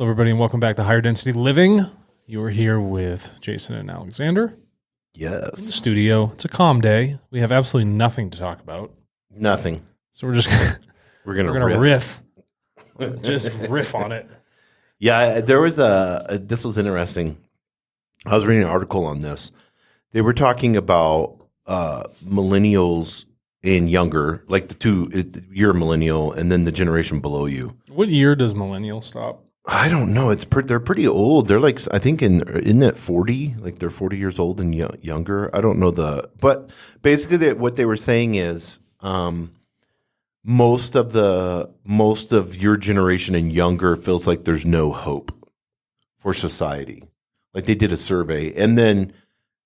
Hello, everybody, and welcome back to Higher Density Living. You are here with Jason and Alexander. Yes. In the studio. It's a calm day. We have absolutely nothing to talk about. Nothing. So we're just We're gonna riff. Just riff on it. Yeah, there was this was interesting. I was reading an article on this. They were talking about millennials and younger, like you're a millennial, and then the generation below you. What year does millennial stop? I don't know. They're pretty old. They're like, I think isn't it 40? Like they're 40 years old and younger. I don't know but basically what they were saying is most of your generation and younger feels like there's no hope for society. Like they did a survey, and then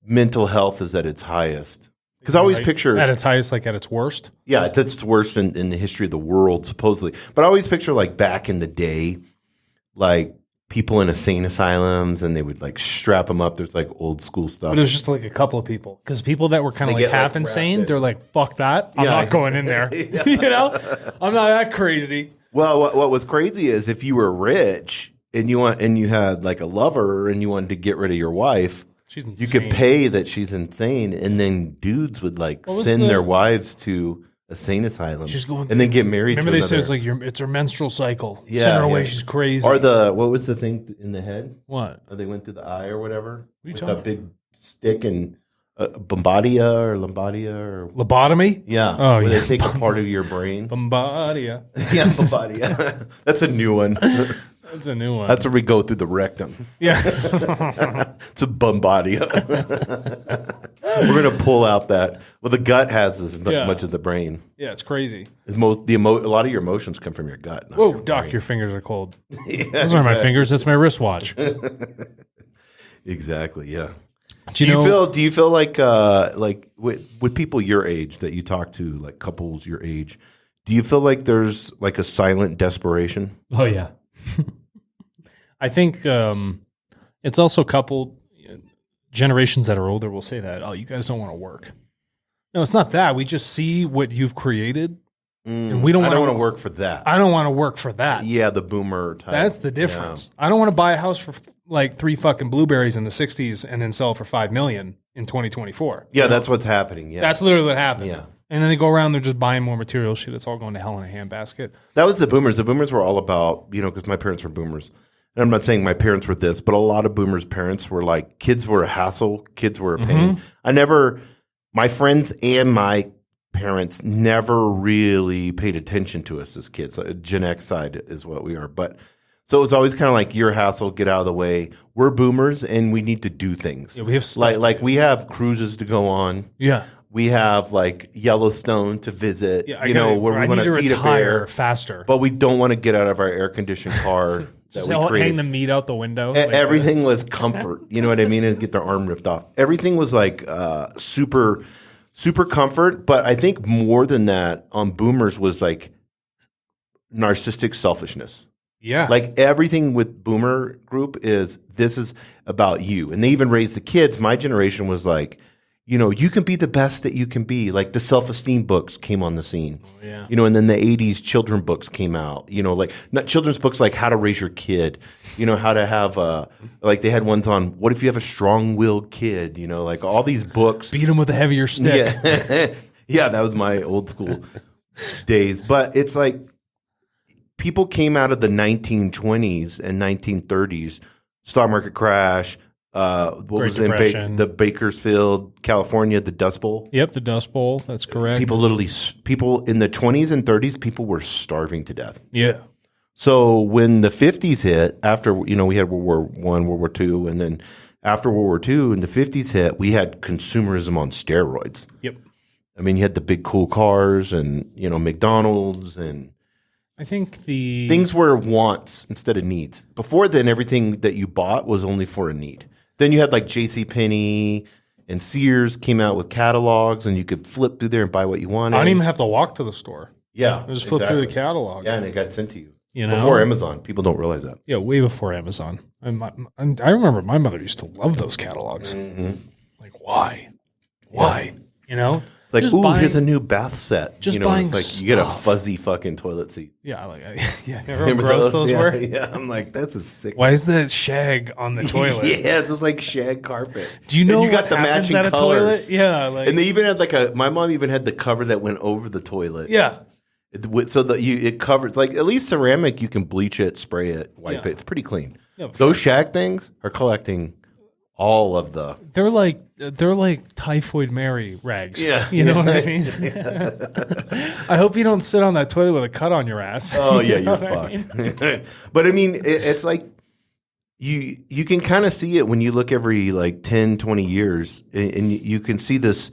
mental health is at its highest. Because I always picture at its highest, like at its worst. Yeah, it's its worst in the history of the world, supposedly. But I always picture like back in the day, like people in insane asylums, and they would like strap them up. There's like old school stuff. But it was just like a couple of people, because people that were kind of like half insane, they're like, "Fuck that! I'm not going in there." Yeah. You know, I'm not that crazy. Well, what was crazy is if you were rich and you had like a lover and you wanted to get rid of your wife. She's insane. You could pay that she's insane, and then dudes would like send their wives to a sane asylum. She's going and then get married. Remember, to they said another. it's like it's her menstrual cycle. Yeah, send her away. She's crazy. Or what was the thing in the head? What? Or they went through the eye or whatever with talking a big stick and Bombardia or lobotomy. Yeah. Oh, where yeah. they take a part of your brain. Bombardia. Yeah, Bombardia. That's a new one. That's a new one. That's where we go through the rectum. Yeah. It's a Bombardia. We're going to pull out that. Well, the gut has as much as the brain. Yeah, it's crazy. A lot of your emotions come from your gut. Whoa, Doc, your fingers are cold. Those aren't my fingers. That's my wristwatch. Exactly, yeah. Do you feel like with people your age that you talk to, like couples your age, do you feel like there's like a silent desperation? Oh, yeah. I think it's also coupled. Generations that are older will say that, oh, you guys don't want to work. No, it's not that. We just see what you've created, and we don't want to work for that. I don't want to work for that. Yeah, the boomer type. That's the difference. Yeah. I don't want to buy a house for like 3 fucking blueberries in the 60s and then sell it for $5 million in 2024. Yeah, that's what's happening. Yeah, that's literally what happened. Yeah. And then they go around, they're just buying more material shit. It's all going to hell in a handbasket. That was the boomers. The boomers were all about, because my parents were boomers. And I'm not saying my parents were this, but a lot of boomers' parents were like, kids were a hassle, kids were a pain. My friends and my parents never really paid attention to us as kids. Gen X side is what we are. But so it was always kind of like, you're a hassle, get out of the way. We're boomers and we need to do things. Yeah, we have stuff like we have cruises to go on. Yeah. We have like Yellowstone to visit, Yeah, where we want to feed a bear faster. But we don't want to get out of our air-conditioned car. Just hang the meat out the window. Everything was comfort. You know what I mean? And get their arm ripped off. Everything was like super, super comfort. But I think more than that on boomers was like narcissistic selfishness. Yeah. Like everything with boomer group this is about you. And they even raised the kids. My generation was like, you can be the best that you can be. Like the self-esteem books came on the scene. Oh, yeah. And then the 80s children books came out. Like not children's books like how to raise your kid. How to have like they had ones on what if you have a strong-willed kid. Like all these books. Beat him with a heavier stick. Yeah, yeah, that was my old school days. But it's like people came out of the 1920s and 1930s stock market crash. What Great was Depression. in the Bakersfield, California, the Dust Bowl? Yep, the Dust Bowl. That's correct. People in the 20s and 30s, people were starving to death. Yeah. So when the 50s hit, after we had World War I, World War II, and then after World War II, and the 50s hit, we had consumerism on steroids. Yep. I mean, you had the big cool cars and McDonald's and. I think things were wants instead of needs. Before then, everything that you bought was only for a need. Then you had like JCPenney and Sears came out with catalogs, and you could flip through there and buy what you wanted. I don't even have to walk to the store. Yeah, Just flip through the catalog. Yeah, and it got sent to you. Before Amazon. People don't realize that. Yeah, way before Amazon. I remember my mother used to love those catalogs. Mm-hmm. Like, why? Why? It's like, Just ooh, buying- here's a new bath set. just you know, buying it's like you get a stuff. fuzzy fucking toilet seat. Yeah, remember how Remember gross those yeah, were? Yeah, I'm like, that's a sick. Why is that shag on the toilet? Yeah, it's just like shag carpet. Do you know and you got what the happens matching at a colors? toilet? Yeah, like And they even had my mom even had the cover that went over the toilet. yeah. So that it covers, like, at least ceramic, you can bleach it, spray it, wipe Yeah. it. It's pretty clean. Yeah, Those shag things are collecting all of the. They're like Typhoid Mary rags. Yeah. You know what I mean? I hope you don't sit on that toilet with a cut on your ass. Oh yeah, You know you're what I mean? fucked. But I mean, it's like you can kind of see it when you look every like 10, 20 years, and you can see this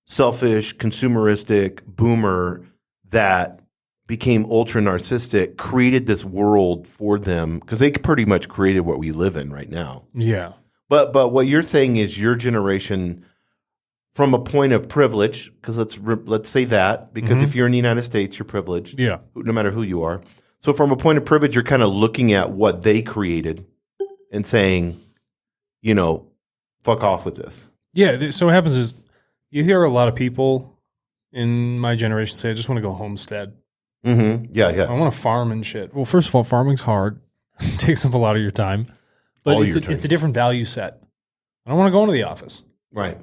selfish, consumeristic boomer that became ultra narcissistic, created this world for them because they pretty much created what we live in right now. Yeah. But what you're saying is your generation, from a point of privilege, because let's say that, because if you're in the United States, you're privileged, Yeah. no matter who you are. So from a point of privilege, you're kind of looking at what they created and saying, fuck off with this. Yeah. So what happens is you hear a lot of people in my generation say, I just want to go homestead. Mm-hmm. Yeah, yeah. I want to farm and shit. Well, first of all, farming's hard. It takes up a lot of your time. But All it's your time. a different value set. I don't want to go into the office, Right.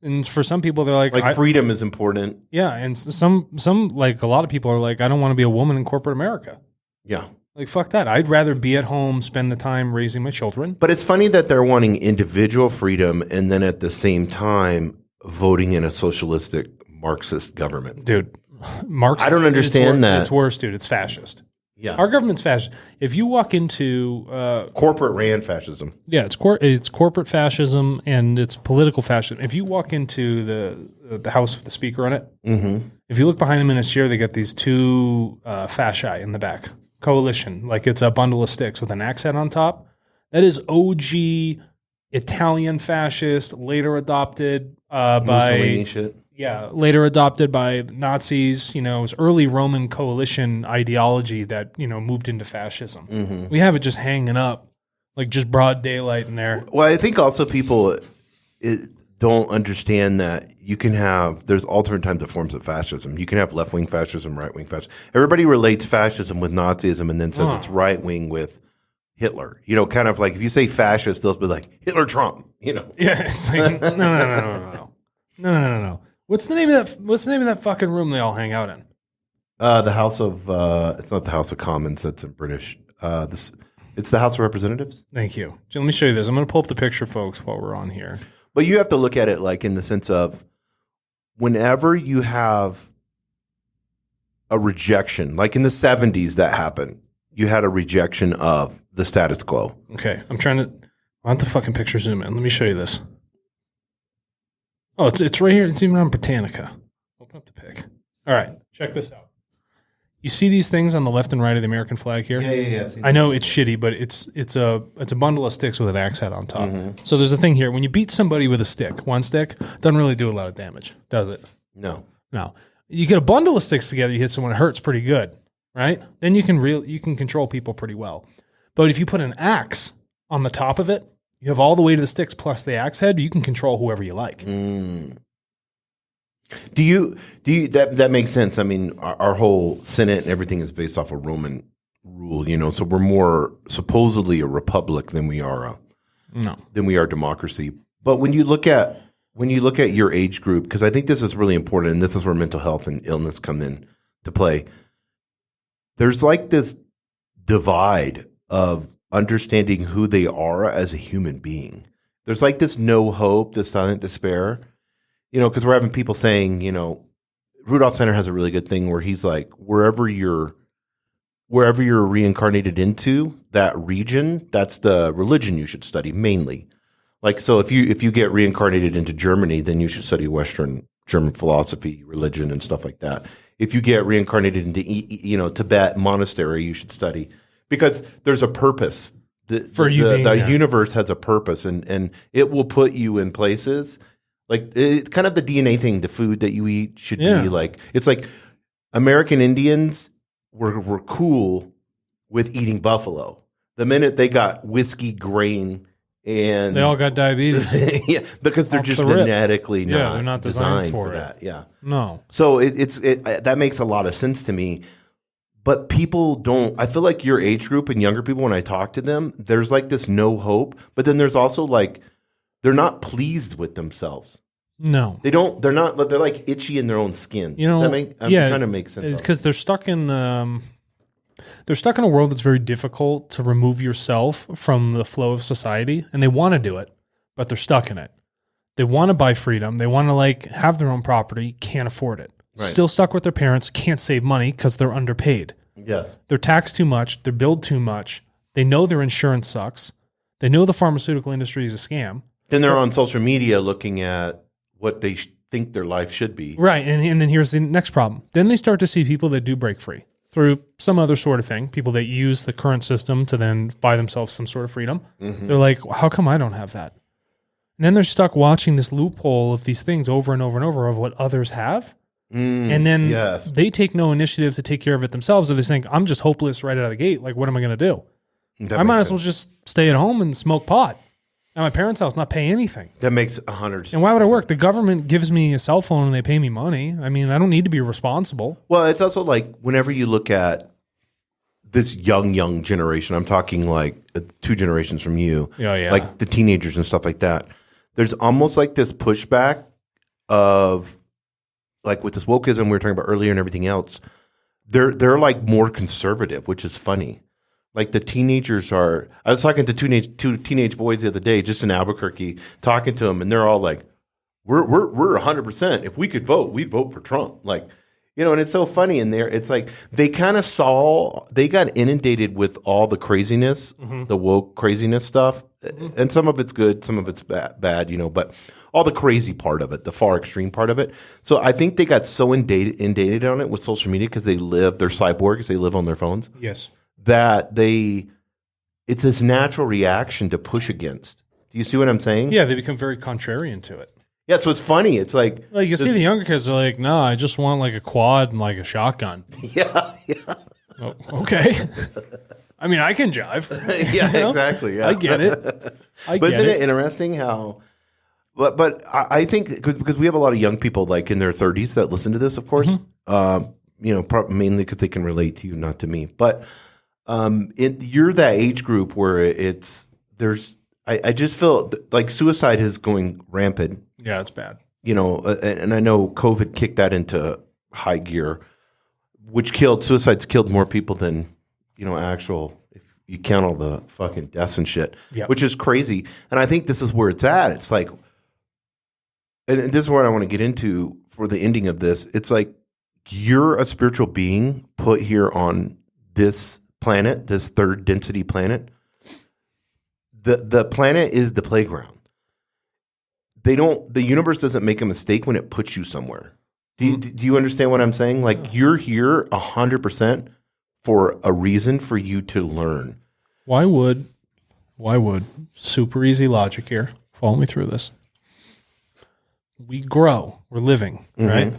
And for some people, they're like freedom is important. yeah, and some like a lot of people are like, I don't want to be a woman in corporate America. Yeah. Like, fuck that. I'd rather be at home, spend the time raising my children. But it's funny that they're wanting individual freedom and then at the same time voting in a socialistic Marxist government. Dude, Marxist. I don't understand that. It's worse, dude. It's fascist. Yeah. Our government's fascist. If you walk into Corporate ran fascism. yeah, it's corporate fascism and it's political fascism. If you walk into the house with the speaker on it, if you look behind him in his chair, they got these two fasci in the back. Coalition, like it's a bundle of sticks with an accent on top. That is OG Italian fascist, later adopted Mussolini by shit. later adopted by Nazis. It was early Roman coalition ideology that moved into fascism. We have it just hanging up, like just broad daylight in there. Well, I think also people don't understand that there's alternate types of forms of fascism. You can have left-wing fascism, right-wing fascism. Everybody relates fascism with Nazism and then says it's right-wing with Hitler. Kind of like if you say fascist, they'll be like Hitler Trump, Yeah, it's like no. What's the name of that fucking room they all hang out in? The House of it's not the House of Commons, that's in British. It's the House of Representatives. Thank you. So let me show you this. I'm going to pull up the picture, folks, while we're on here. But you have to look at it like in the sense of whenever you have a rejection, like in the 70s that happened, you had a rejection of the status quo. Okay, I want the fucking picture zoom in. Let me show you this. Oh, it's right here. It's even on Britannica. Open up the pic. All right, check this out. You see these things on the left and right of the American flag here? Yeah. I know it's shitty, but it's a bundle of sticks with an axe head on top. So there's a thing here. When you beat somebody with a stick, one stick, doesn't really do a lot of damage, does it? No. You get a bundle of sticks together, you hit someone, it hurts pretty good, right? Then you can control people pretty well. But if you put an axe on the top of it, you have all the weight of the sticks plus the axe head, you can control whoever you like. Do you that makes sense? I mean, our whole Senate and everything is based off of Roman rule, so we're more supposedly a republic than we are democracy. But when you look at your age group, because I think this is really important, and this is where mental health and illness come in to play. There's like this divide of understanding who they are as a human being. There's like this no hope, this silent despair. Because we're having people saying, Rudolph Center has a really good thing where he's like, wherever you're reincarnated into, that region, that's the religion you should study mainly. Like, so if you get reincarnated into Germany, then you should study Western German philosophy, religion, and stuff like that. If you get reincarnated into, Tibet monastery, you should study because there's a purpose. The universe has a purpose, and it will put you in places. Like it's kind of the DNA thing. The food that you eat should be like. It's like American Indians were cool with eating buffalo. The minute they got whiskey grain And They all got diabetes. yeah, because they're just genetically they're not designed for that. Yeah. No. So that makes a lot of sense to me. But people don't, I feel like your age group and younger people, when I talk to them, there's like this no hope. But then there's also like, they're not pleased with themselves. No. They're like itchy in their own skin. You know, I'm trying to make sense. It's because they're stuck in a world that's very difficult to remove yourself from the flow of society, and they want to do it, but they're stuck in it. They want to buy freedom. They want to like have their own property, can't afford it. Right. Still stuck with their parents, can't save money because they're underpaid. Yes. They're taxed too much. They're billed too much. They know their insurance sucks. They know the pharmaceutical industry is a scam. Then they're on social media looking at what they think their life should be. Right. And then here's the next problem. Then they start to see people that do break free through some other sort of thing, people that use the current system to then buy themselves some sort of freedom. Mm-hmm. They're like, how come I don't have that? And then they're stuck watching this loophole of these things over and over and over of what others have. And then they take no initiative to take care of it themselves. Or they think, I'm just hopeless right out of the gate. Like, what am I going to do? I might as well just stay at home and smoke pot at my parents' house, not pay anything. That makes 100%. And why would I work? The government gives me a cell phone and they pay me money. I mean, I don't need to be responsible. Well, it's also like whenever you look at this young generation, I'm talking like 2 generations from you, like the teenagers and stuff like that. There's almost like this pushback of like with this wokeism we were talking about earlier and everything else. They're like more conservative, which is funny. Like the teenagers are. I was talking to two teenage boys the other day, just in Albuquerque, talking to them, and they're all like, "We're 100%. If we could vote, we'd vote for Trump." Like, and it's so funny in there. It's like they kind of they got inundated with all the craziness, the woke craziness stuff, and some of it's good, some of it's bad, but all the crazy part of it, the far extreme part of it. So I think they got so inundated on it with social media because they're cyborgs, they live on their phones. Yes. That it's this natural reaction to push against. Do you see what I'm saying? Yeah, they become very contrarian to it. Yeah, so it's funny. It's like you see the younger kids are like, no, I just want like a quad and like a shotgun. Yeah. Oh, okay. I mean, I can jive. Yeah, exactly. Yeah. I get it. But isn't it interesting how? But I think because we have a lot of young people like in their 30s that listen to this, of course. Mainly because they can relate to you, not to me. But you're that age group where I just feel like suicide is going rampant. Yeah, it's bad. And I know COVID kicked that into high gear, suicides killed more people than, if you count all the fucking deaths and shit, which is crazy. And I think this is where it's at. It's like, and this is what I want to get into for the ending of this. It's like, you're a spiritual being put here on this planet, this third density planet. The planet is the playground. The universe doesn't make a mistake when it puts you somewhere. Do you understand what I'm saying? Like you're here 100% for a reason for you to learn. Why would super easy logic here? Follow me through this. We grow, we're living, right?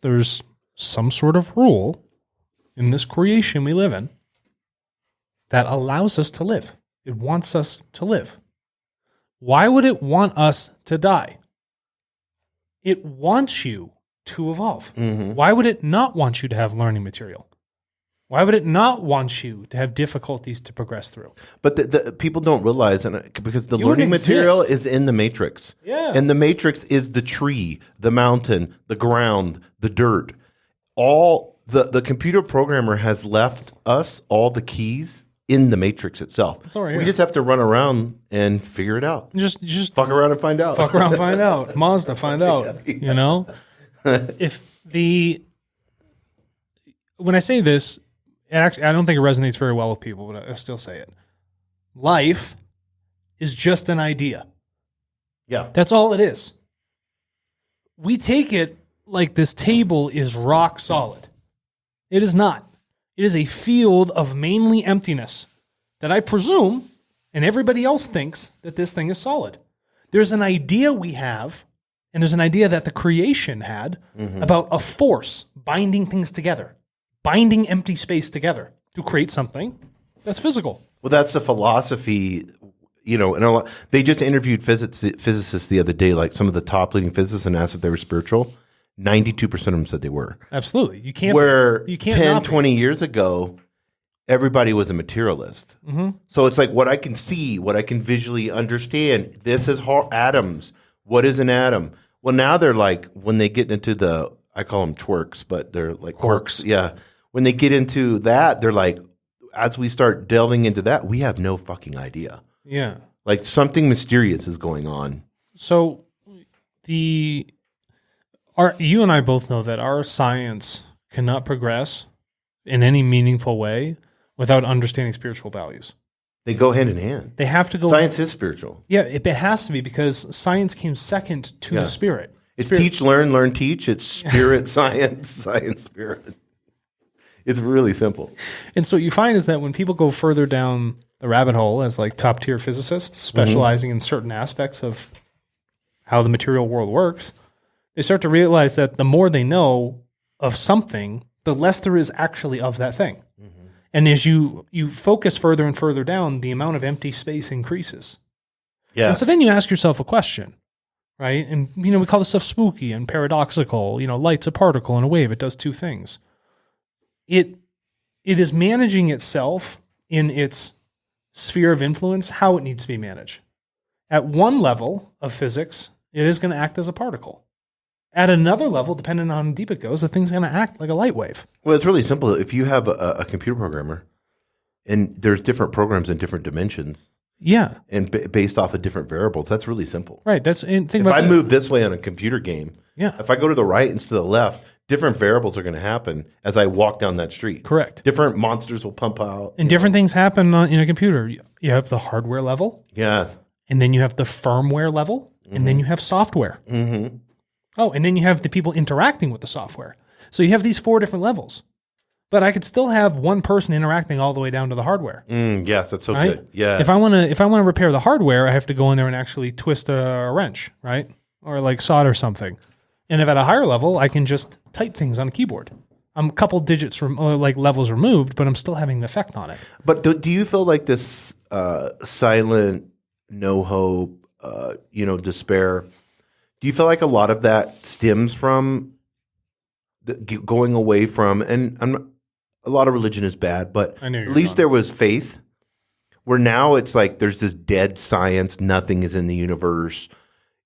There's some sort of rule in this creation we live in that allows us to live. It wants us to live. Why would it want us to die? It wants you to evolve. Why would it not want you to have learning material? Why would it not want you to have difficulties to progress through? But the people don't realize, because the learning material is in the matrix. Yeah. And the matrix is the tree, the mountain, the ground, the dirt. All the computer programmer has left us all the keys in the matrix itself. It's all right. We just have to run around and figure it out. Just fuck around and find out. Fuck around, find out. Mazda, find out. Yeah. When I say this, I don't think it resonates very well with people, but I still say it. Life is just an idea. Yeah. That's all it is. We take it like this table is rock solid. It is not. It is a field of mainly emptiness that I presume, and everybody else thinks, that this thing is solid. There's an idea we have, and there's an idea that the creation had about a force binding things together, binding empty space together to create something that's physical. Well, that's the philosophy, and they just interviewed physicists the other day, like some of the top leading physicists, and asked if they were spiritual. 92% of them said they were. Absolutely. You can't. Where you can't 10, 20 years ago, everybody was a materialist. Mm-hmm. So it's like what I can see, what I can visually understand. This is atoms. What is an atom? Well, now they're like, when they get into I call them twerks, but they're like quarks. Yeah. When they get into that, they're like, as we start delving into that, we have no fucking idea. Yeah. Like something mysterious is going on. So you and I both know that our science cannot progress in any meaningful way without understanding spiritual values. They go hand in hand. They have to go. Science is spiritual. Yeah, it has to be, because science came second to the spirit. It's teach, learn, teach. It's spirit, science, science, spirit. It's really simple. And so what you find is that when people go further down the rabbit hole as like top tier physicists specializing in certain aspects of how the material world works, they start to realize that the more they know of something, the less there is actually of that thing. Mm-hmm. And as you focus further and further down, the amount of empty space increases. Yeah. And so then you ask yourself a question, right? And, we call this stuff spooky and paradoxical. Light's a particle and a wave. It does two things. It is managing itself in its sphere of influence how it needs to be managed. At one level of physics, it is going to act as a particle. At another level, depending on how deep it goes, the thing's going to act like a light wave. Well, it's really simple. If you have a computer programmer and there's different programs in different dimensions, and based off of different variables, that's really simple. Right. If I move this way on a computer game, if I go to the right instead of the left, different variables are going to happen as I walk down that street. Correct. Different monsters will pump out. And different things happen in a computer. You have the hardware level. Yes. And then you have the firmware level. Mm-hmm. And then you have software. Mm-hmm. Oh, and then you have the people interacting with the software. So you have these 4 different levels. But I could still have one person interacting all the way down to the hardware. Yes, that's so good. Yes. If I want to repair the hardware, I have to go in there and actually twist a wrench, right? Or like solder something. And if at a higher level, I can just type things on a keyboard. I'm a couple digits levels removed, but I'm still having an effect on it. But do you feel like this silent, no hope, despair? Do you feel like a lot of that stems from going away from, and a lot of religion is bad, but at least there was faith, where now it's like there's this dead science, nothing is in the universe,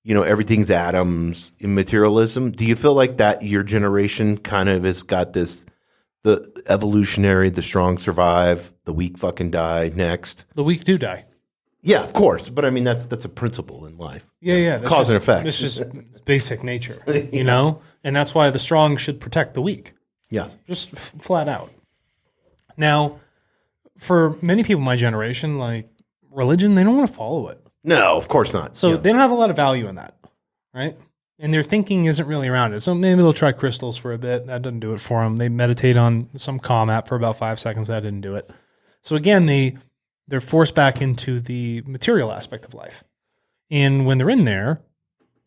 everything's atoms, in materialism. Do you feel like that your generation kind of has got this, the evolutionary, the strong survive, the weak fucking die next? The weak do die. Yeah, of course. But I mean, that's a principle in life. Yeah. It's cause and effect. It's just basic nature, And that's why the strong should protect the weak. Yes. Just flat out. Now, for many people in my generation, like religion, they don't want to follow it. No, of course not. So they don't have a lot of value in that, right? And their thinking isn't really around it. So maybe they'll try crystals for a bit. That doesn't do it for them. They meditate on some calm app for about 5 seconds. That didn't do it. So again, they're forced back into the material aspect of life. And when they're in there,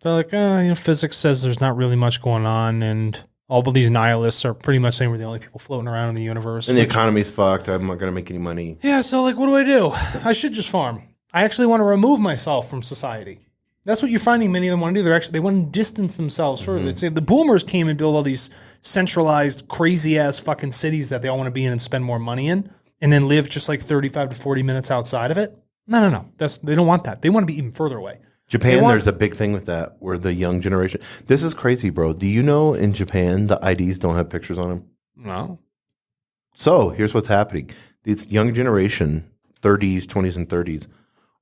they're like, physics says there's not really much going on, and all of these nihilists are pretty much saying we're the only people floating around in the universe. And the economy's fucked. I'm not going to make any money. Yeah, so what do I do? I should just farm. I actually want to remove myself from society. That's what you're finding many of them want to do. They want to distance themselves further. It's, the boomers came and built all these centralized, crazy-ass fucking cities that they all want to be in and spend more money in, and then live just 35 to 40 minutes outside of it. No. They don't want that. They want to be even further away. Japan, there's a big thing with that, where the young generation. This is crazy, bro. Do you know in Japan the IDs don't have pictures on them? No. So here's what's happening: this young generation, 30s, 20s, and 30s,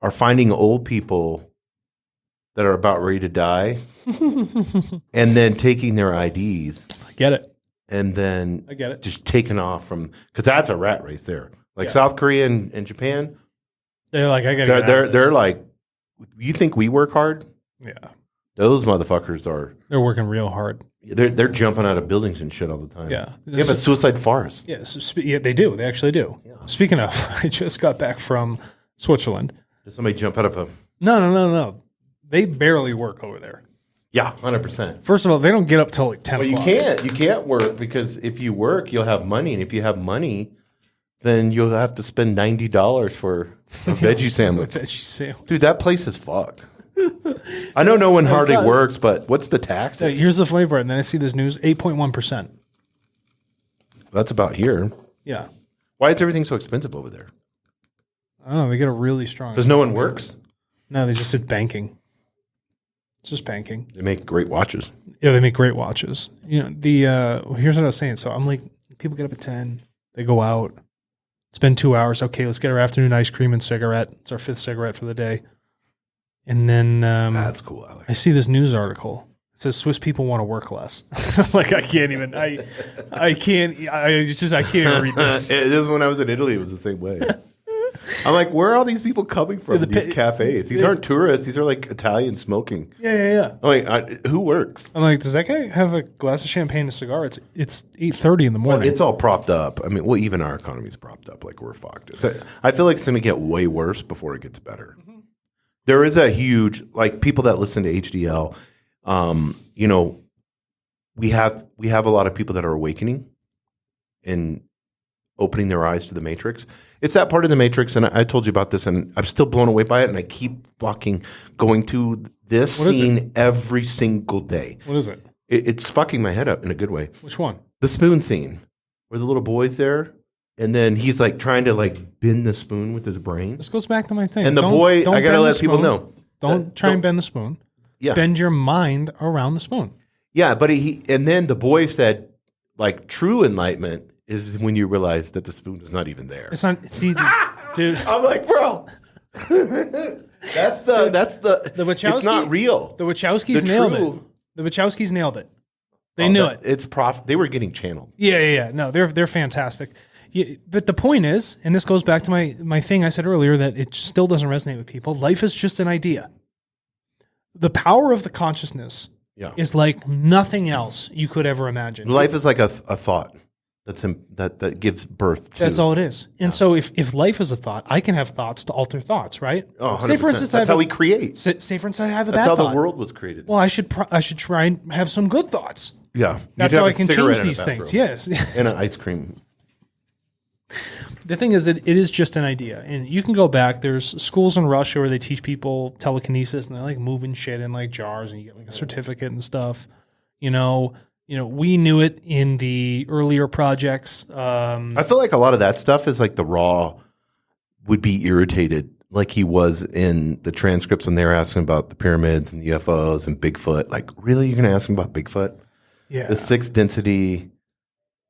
are finding old people that are about ready to die, and then taking their IDs. I get it. And then I get it. Just taking off from, because that's a rat race there. South Korea and Japan, they're like, I got to. They're like, you think we work hard? Yeah. Those motherfuckers are. They're working real hard. They're jumping out of buildings and shit all the time. Yeah. They have a suicide forest. Yeah, they do. They actually do. Yeah. Speaking of, I just got back from Switzerland. Did somebody jump out of a... No. They barely work over there. Yeah, 100%. First of all, they don't get up till 10 o'clock. You can't work, because if you work, you'll have money. And if you have money, then you'll have to spend $90 for a veggie sandwich. Veggie sandwich. Dude, that place is fucked. I know no one hardly works, but what's the tax? Here's the funny part. And then I see this news, 8.1%. That's about here. Yeah. Why is everything so expensive over there? I don't know. They get a really strong. Because no one works? No, they just did banking. It's just banking. They make great watches. Yeah, they make great watches. You know, here's what I was saying. So I'm like, people get up at 10, they go out, spend 2 hours. Okay, let's get our afternoon ice cream and cigarette. It's our 5th cigarette for the day. And then that's cool. I see this news article. It says Swiss people want to work less. Like I can't even read this. When I was in Italy, it was the same way. I'm like, where are all these people coming from? These cafes. These aren't tourists. These are like Italians smoking. Yeah. I'm like, who works? I'm like, does that guy have a glass of champagne and a cigar? It's 8:30 in the morning. Well, it's all propped up. I mean, even our economy is propped up. Like we're fucked. I feel like it's going to get way worse before it gets better. Mm-hmm. There is a huge, like people that listen to HDL, you know, we have a lot of people that are awakening and opening their eyes to the Matrix. It's that part of the Matrix, and I told you about this, and I'm still blown away by it, and I keep fucking going to this scene every single day. What is it? It's fucking my head up in a good way. Which one? The spoon scene, where the little boy's there, and then he's like trying to like bend the spoon with his brain. This goes back to my thing. And the boy, I gotta let people know. Don't try and bend the spoon. Yeah. Bend your mind around the spoon. Yeah, but and then the boy said, like, true enlightenment is when you realize that the spoon is not even there. It's not. See, dude. I'm like, bro. that's the Wachowski. It's not real. The Wachowskis nailed it. The Wachowskis nailed it. They knew it. It's They were getting channeled. Yeah. No, they're fantastic. Yeah, but the point is, and this goes back to my thing I said earlier, that it still doesn't resonate with people. Life is just an idea. The power of the consciousness is like nothing else you could ever imagine. Life is like a thought that gives birth to. That's all it is. And so if life is a thought, I can have thoughts to alter thoughts, right? Oh, 100%. Say for instance, that's how we create. Say for instance, I have a That's bad how thought. the world was created. Well, I should try and have some good thoughts. Yeah. That's how I can change these things. Yes. And an ice cream. The thing is, it is just an idea. And you can go back. There's schools in Russia where they teach people telekinesis, and they're like moving shit in like jars, and you get like a certificate and stuff. You know, we knew it in the earlier projects. I feel like a lot of that stuff is like the raw would be irritated, like he was in the transcripts when they were asking about the pyramids and the UFOs and Bigfoot. Like, really? You're going to ask him about Bigfoot? Yeah. The sixth density.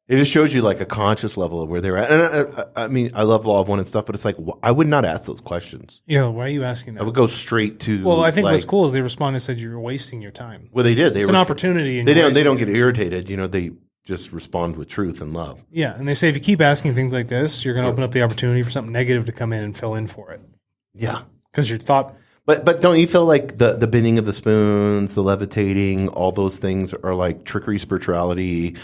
It just shows you like a conscious level of where they're at. And I mean, I love Law of One and stuff, but it's like, I would not ask those questions. Yeah, why are you asking that? I would go straight to. Well, I think what's cool is they responded and said you're wasting your time. Well, they did. It's an opportunity. They don't get irritated. They just respond with truth and love. Yeah, and they say if you keep asking things like this, you're going to open up the opportunity for something negative to come in and fill in for it. Yeah, because your thought. But don't you feel like the bending of the spoons, the levitating, all those things are like trickery, spirituality?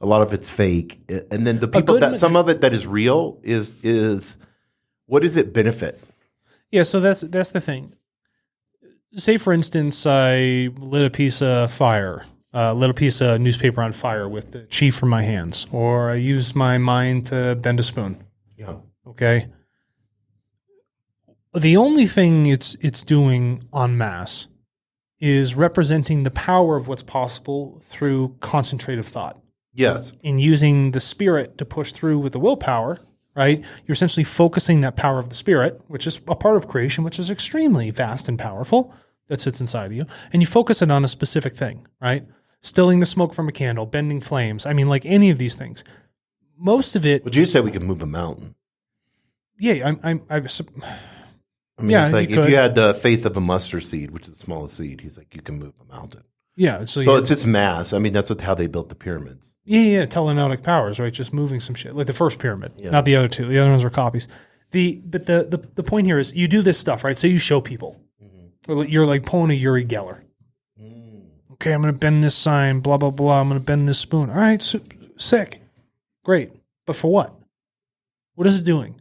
A lot of it's fake, and then the people some of it that is real is what does it benefit? Yeah, so that's the thing. Say for instance, I lit a piece of newspaper on fire with the chief from my hands, or I used my mind to bend a spoon. Yeah. Okay. The only thing it's doing en masse is representing the power of what's possible through concentrative thought. Yes. In using the spirit to push through with the willpower, right? You're essentially focusing that power of the spirit, which is a part of creation, which is extremely vast and powerful, that sits inside of you. And you focus it on a specific thing, right? Stilling the smoke from a candle, bending flames. I mean, like any of these things. Most of it. But you said we could move a mountain. Yeah, it's like if you had the faith of a mustard seed, which is the smallest seed, he's like, you can move a mountain. Yeah. So it's just mass. I mean, that's how they built the pyramids. Yeah. Telenotic powers, right? Just moving some shit. Like the first pyramid, not the other two. The other ones were copies. But the point here is you do this stuff, right? So you show people. Mm-hmm. You're like pulling a Uri Geller. Mm. Okay, I'm going to bend this sign, blah, blah, blah. I'm going to bend this spoon. All right, sick. Great. But for what? What is it doing?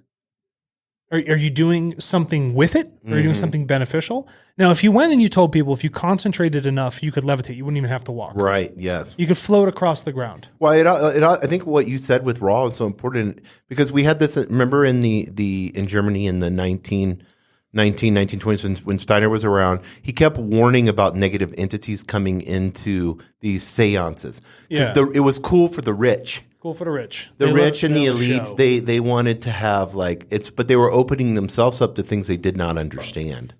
Are you doing something with it? Or are you doing something beneficial? Now, if you went and you told people if you concentrated enough, you could levitate. You wouldn't even have to walk. Right. Yes. You could float across the ground. Well, I think what you said with Raw is so important because we had this. Remember in in Germany in the 1920s when Steiner was around, he kept warning about negative entities coming into these seances because it was cool for the rich. Cool for the rich. The rich and the elites, they wanted to have but they were opening themselves up to things they did not understand.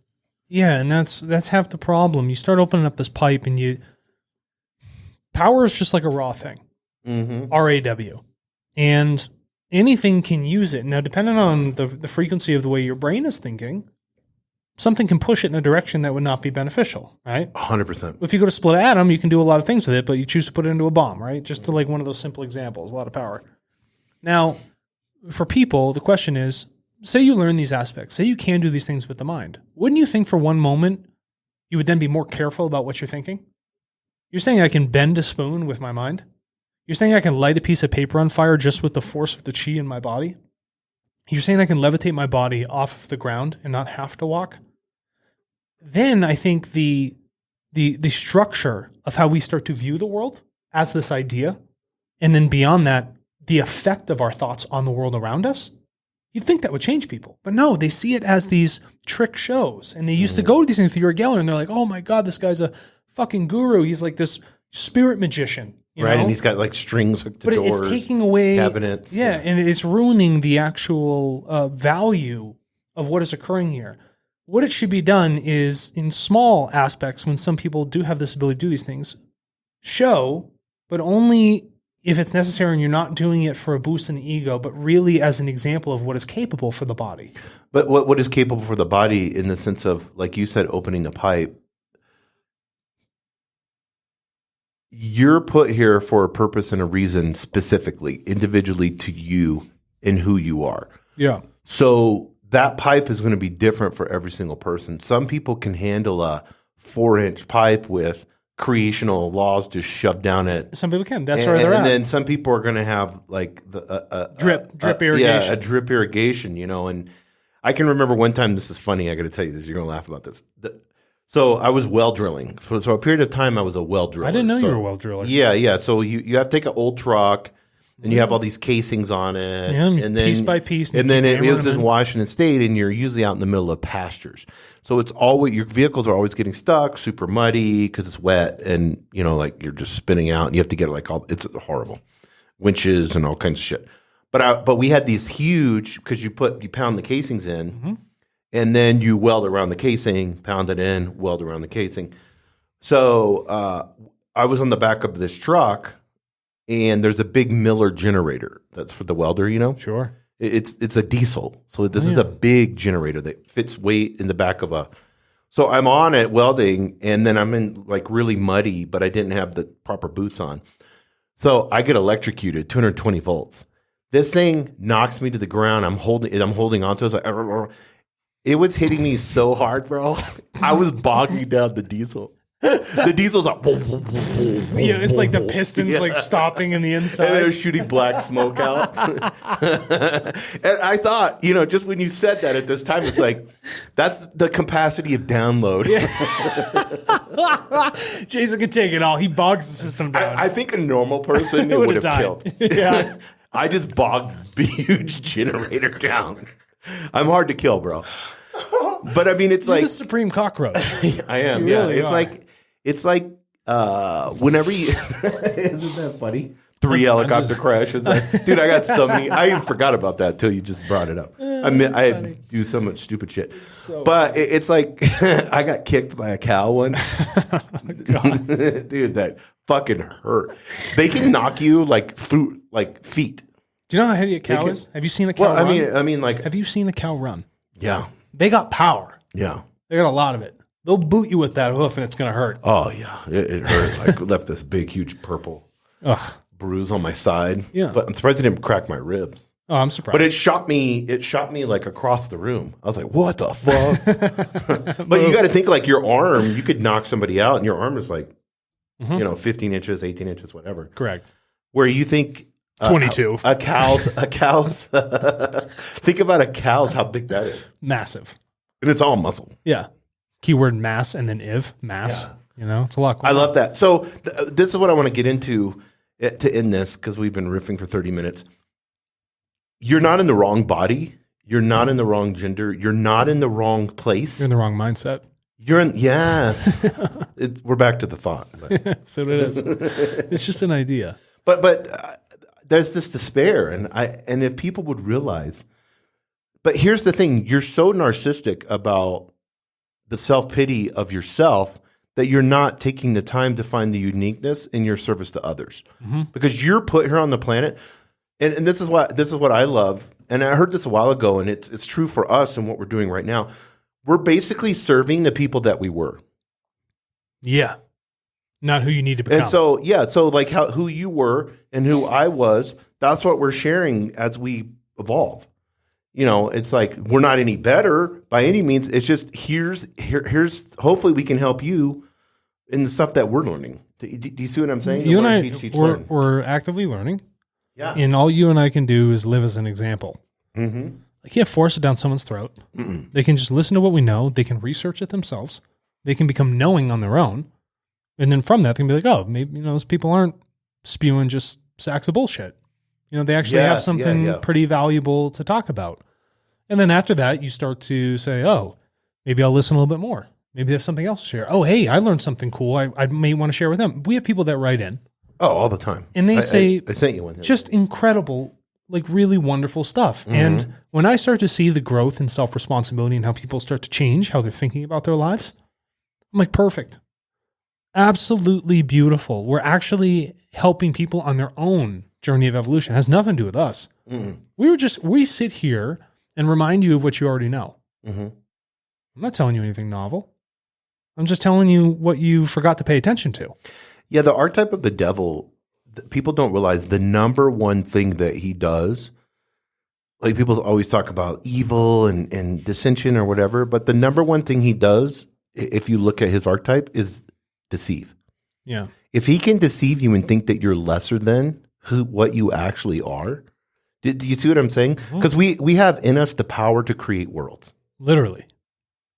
Yeah, and that's half the problem. You start opening up this pipe, and power is just like a raw thing, RAW, and anything can use it. Now, depending on the frequency of the way your brain is thinking, something can push it in a direction that would not be beneficial, right? 100%. If you go to split an atom, you can do a lot of things with it, but you choose to put it into a bomb, right? Just to like one of those simple examples, a lot of power. Now, for people, the question is, say you learn these aspects, say you can do these things with the mind. Wouldn't you think for one moment you would then be more careful about what you're thinking? You're saying I can bend a spoon with my mind? You're saying I can light a piece of paper on fire just with the force of the chi in my body? You're saying I can levitate my body off of the ground and not have to walk? Then I think the structure of how we start to view the world as this idea, and then beyond that, the effect of our thoughts on the world around us, you'd think that would change people. But no, they see it as these trick shows. And they used to go to these things with Uri Geller, and they're like, oh my God, this guy's a fucking guru. He's like this spirit magician. You know? And he's got like strings hooked to doors. It's taking away cabinets. Yeah, and it's ruining the actual value of what is occurring here. What it should be done is in small aspects, when some people do have this ability to do these things, show, but only if it's necessary and you're not doing it for a boost in the ego, but really as an example of what is capable for the body. But what is capable for the body in the sense of, like you said, opening the pipe, you're put here for a purpose and a reason specifically, individually to you and who you are. Yeah. So that pipe is going to be different for every single person. Some people can handle a 4-inch pipe with creational laws just shoved down it. Some people can. That's where they're at. And then some people are going to have like the drip irrigation. Yeah, a drip irrigation, you know. And I can remember one time, this is funny, I got to tell you this, you're going to laugh about this. So I was well drilling. So a period of time I was a well driller. I didn't know you were a well driller. Yeah. So you have to take an old truck, and you have all these casings on it. Yeah, and then, piece by piece. And then it was in Washington State, and you're usually out in the middle of pastures. So it's always, your vehicles are always getting stuck, super muddy because it's wet, and you know, like you're just spinning out, and you have to get like it's horrible, winches and all kinds of shit. But we had these huge, because you pound the casings in, and then you weld around the casing, pound it in, weld around the casing. So I was on the back of this truck. And there's a big Miller generator that's for the welder, you know? Sure. It's a diesel. So this is a big generator that fits weight in the back of a... So I'm on it welding, and then I'm in like really muddy, but I didn't have the proper boots on. So I get electrocuted, 220 volts. This thing knocks me to the ground. I'm holding onto it. It was hitting me so hard, bro. I was bogging down the diesel. The diesel's like, yeah, it's like the pistons like stopping in the inside. And they're shooting black smoke out. And I thought, you know, just when you said that at this time, it's like, that's the capacity of download. Yeah. Jason can take it all. He bogs the system down. I think a normal person would have killed. Yeah. I just bogged the huge generator down. I'm hard to kill, bro. But I mean, it's You're like the supreme cockroach. I am. You Yeah, really it's like whenever you isn't that funny? 3 helicopter crashes. Dude, I got so many. I even forgot about that till you just brought it up. I do so much stupid shit. But it's like I got kicked by a cow once. Dude, that fucking hurt. They can knock you like through like feet. Do you know how heavy a cow is? Have you seen a cow run? I mean, like, have you seen a cow run? Yeah. They got power. Yeah. They got a lot of it. They'll boot you with that hoof and it's going to hurt. Oh, yeah. It hurt. Like, left this big, huge purple bruise on my side. Yeah. But I'm surprised it didn't crack my ribs. Oh, I'm surprised. But it shot me like across the room. I was like, what the fuck? But you got to think like your arm, you could knock somebody out and your arm is like, 15 inches, 18 inches, whatever. Correct. Where you think 22. A cow's. Think about a cow's, how big that is. Massive. And it's all muscle. Yeah. Keyword mass and then mass. Yeah. You know, it's a lot. I love that. So this is what I want to get into to end this, because we've been riffing for 30 minutes. You're not in the wrong body. You're not in the wrong gender. You're not in the wrong place. You're in the wrong mindset. You're in, yes. We're back to the thought. That's what it is. It's just an idea. But there's this despair, and if people would realize, but here's the thing: you're so narcissistic about the self-pity of yourself that you're not taking the time to find the uniqueness in your service to others, because you're put here on the planet, and this is what I love, and I heard this a while ago, and it's true for us and what we're doing right now. We're basically serving the people that we were. Yeah. Not who you need to become. And so, so like who you were and who I was, that's what we're sharing as we evolve. You know, it's like we're not any better by any means. It's just here's hopefully we can help you in the stuff that we're learning. Do you see what I'm saying? You and I, we're actively learning. Yeah. And all you and I can do is live as an example. Mm-hmm. I can't force it down someone's throat. Mm-mm. They can just listen to what we know. They can research it themselves. They can become knowing on their own. And then from that, they can be like, oh, maybe, those people aren't spewing just sacks of bullshit. They actually have something pretty valuable to talk about. And then after that, you start to say, oh, maybe I'll listen a little bit more. Maybe they have something else to share. Oh, hey, I learned something cool. I may want to share with them. We have people that write in. Oh, all the time. And they say, I sent you one. Just incredible, like really wonderful stuff. Mm-hmm. And when I start to see the growth in self-responsibility and how people start to change how they're thinking about their lives, I'm like, perfect. Absolutely beautiful. We're actually helping people on their own journey of evolution. It has nothing to do with us. Mm-hmm. We sit here and remind you of what you already know. Mm-hmm. I'm not telling you anything novel. I'm just telling you what you forgot to pay attention to. Yeah, the archetype of the devil, people don't realize the number one thing that he does, like people always talk about evil and dissension or whatever, but the number one thing he does, if you look at his archetype, is deceive. Yeah. If he can deceive you and think that you're lesser than what you actually are, do you see what I'm saying? Because we have in us the power to create worlds. Literally.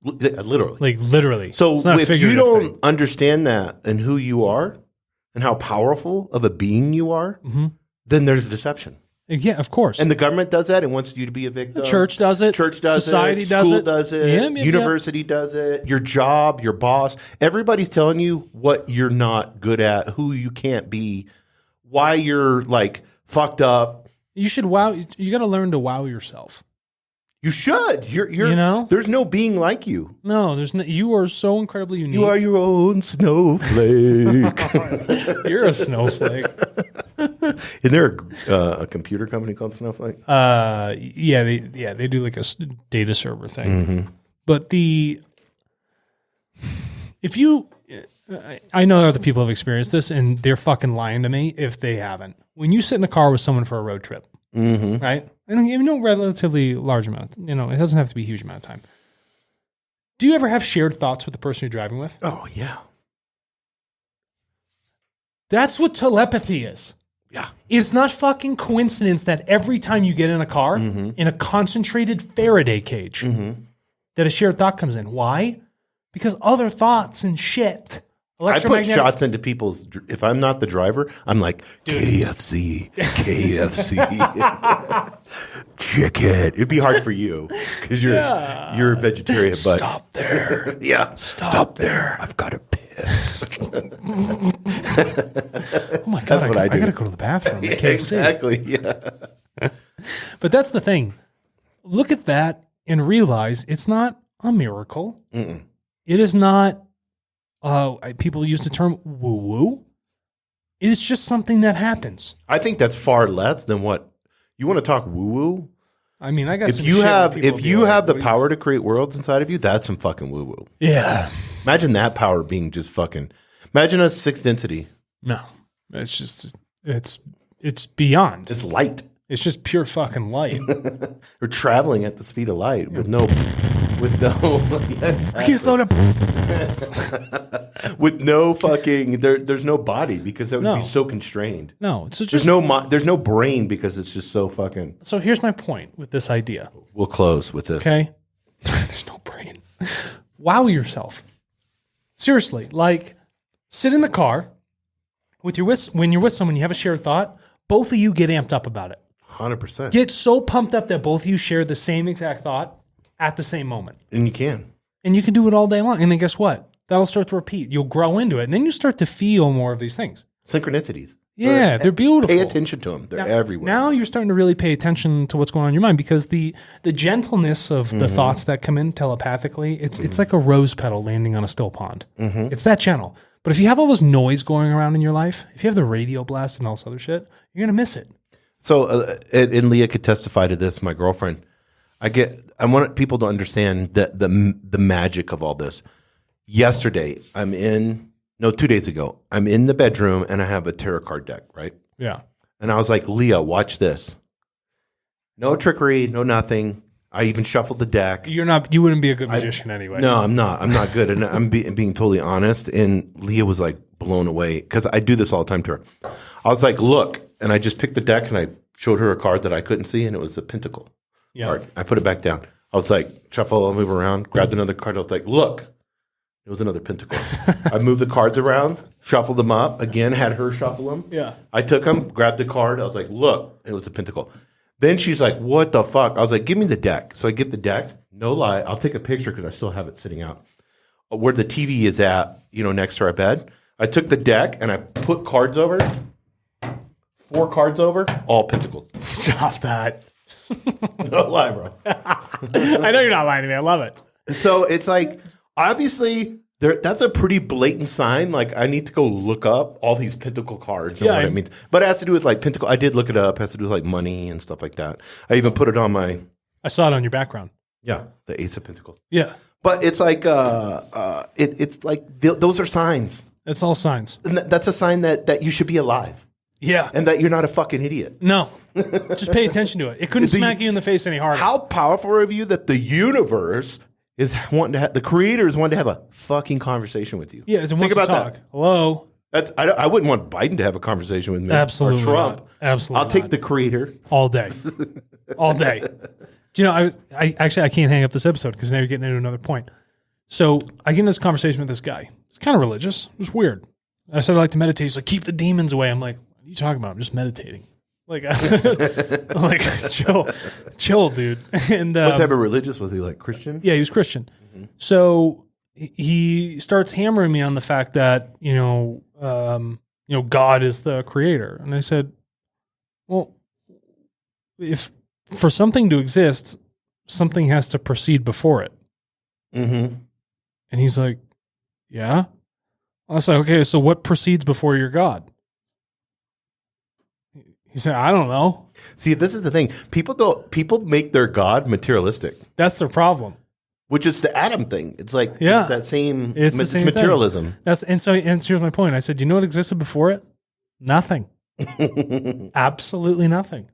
Literally. Like literally. So if you don't understand that and who you are and how powerful of a being you are, then there's deception. Yeah, of course. And the government does that and wants you to be a victim. The church does it. Society does it. School does it. University does it. Your job, your boss. Everybody's telling you what you're not good at, who you can't be, why you're like fucked up. You should wow. You got to learn to wow yourself. You should. You're there's no being like you. No, there's no. You are so incredibly unique. You are your own snowflake. You're a snowflake. Is there a computer company called Snowflake? Yeah, they do like a data server thing. Mm-hmm. But I know other people have experienced this, and they're fucking lying to me if they haven't. When you sit in a car with someone for a road trip, right? And relatively large amount. It doesn't have to be a huge amount of time. Do you ever have shared thoughts with the person you're driving with? Oh yeah. That's what telepathy is. Yeah. It's not fucking coincidence that every time you get in a car, in a concentrated Faraday cage, that a shared thought comes in. Why? Because other thoughts and shit. I put shots into people's, if I'm not the driver, I'm like, KFC. Chicken. It'd be hard for you because you're a vegetarian. But stop there. Yeah. Stop there. I've got to piss. Oh my God. I got to go to the bathroom. Yeah, exactly. Yeah. But that's the thing. Look at that and realize it's not a miracle. Mm-mm. It is not. People use the term woo-woo. It is just something that happens. I think that's far less than what you want to talk woo-woo. I mean, I got if you have the power to create worlds inside of you, that's some fucking woo-woo. Yeah. Imagine that power being just fucking. Imagine a sixth density. No, it's just it's beyond. It's light. It's just pure fucking light. We're traveling at the speed of light with no Can't slow down. with no fucking there's no body because that would No. be so constrained. No, it's just There's no brain because it's just so fucking. So here's my point with this idea. We'll close with this. Okay, there's no brain. Wow yourself. Seriously, like sit in the car when you're with someone, you have a shared thought. Both of you get amped up about it. 100%. Get so pumped up that both of you share the same exact thought at the same moment. And you can. And you can do it all day long. And then guess what? That'll start to repeat. You'll grow into it. And then you start to feel more of these things. Synchronicities. Yeah, they're beautiful. Pay attention to them. They're everywhere. Now you're starting to really pay attention to what's going on in your mind because the gentleness of the thoughts that come in telepathically, it's like a rose petal landing on a still pond. It's that gentle. But if you have all this noise going around in your life, if you have the radio blast and all this other shit, you're going to miss it. So, and Leah could testify to this, my girlfriend. I want people to understand that the magic of all this. Yesterday, 2 days ago, I'm in the bedroom and I have a tarot card deck, right? Yeah. And I was like, Leah, watch this. No trickery, no nothing. I even shuffled the deck. You wouldn't be a good magician anyway. No, I'm not. I'm not good. And I'm being totally honest. And Leah was like blown away because I do this all the time to her. I was like, look. And I just picked the deck and I showed her a card that I couldn't see. And it was a pentacle card. I put it back down. I was like, shuffle, I'll move around. Grabbed another card. I was like, look. It was another pentacle. I moved the cards around, shuffled them up. Again, had her shuffle them. Yeah. I took them, grabbed the card. I was like, look. It was a pentacle. Then she's like, what the fuck? I was like, give me the deck. So I get the deck. No lie. I'll take a picture because I still have it sitting out. Where the TV is at, next to our bed. I took the deck and I put cards over. 4 cards over, all pentacles. Stop that. No lie, bro. I know you're not lying to me. I love it. So it's like, obviously, that's a pretty blatant sign. Like, I need to go look up all these pentacle cards and what it means. But it has to do with, like, pentacle. I did look it up. It has to do with, like, money and stuff like that. I even put it on my... I saw it on your background. Yeah, the Ace of Pentacles. Yeah. But it's like, it's like, those are signs. It's all signs. And that's a sign that you should be alive. Yeah. And that you're not a fucking idiot. No. Just pay attention to it. It couldn't smack you in the face any harder. How powerful are you that the universe is wanting to have, the creators want to have a fucking conversation with you? Yeah, it's wants to talk. That. Hello. I wouldn't want Biden to have a conversation with me. Absolutely or Trump. not. Absolutely I'll take not. the creator. All day. All day. Do you know, I can't hang up this episode because now you're getting into another point. So I get in this conversation with this guy. It's kind of religious. It was weird. I said I like to meditate. He's like, keep the demons away. I'm like, what are you talking about? I'm just meditating. Like, I'm like, chill, dude. And what type of religious was he? Like Christian? Yeah, he was Christian. Mm-hmm. So he starts hammering me on the fact that God is the creator, and I said, well, if for something to exist, something has to proceed before it. Mm-hmm. And he's like, yeah. I was like, okay, so what proceeds before your God? He said, I don't know. See, this is the thing. People make their God materialistic. That's their problem. Which is the Adam thing. It's like, yeah. it's that same, it's the same materialism. Thing. And here's my point. I said, do you know what existed before it? Nothing. Absolutely nothing.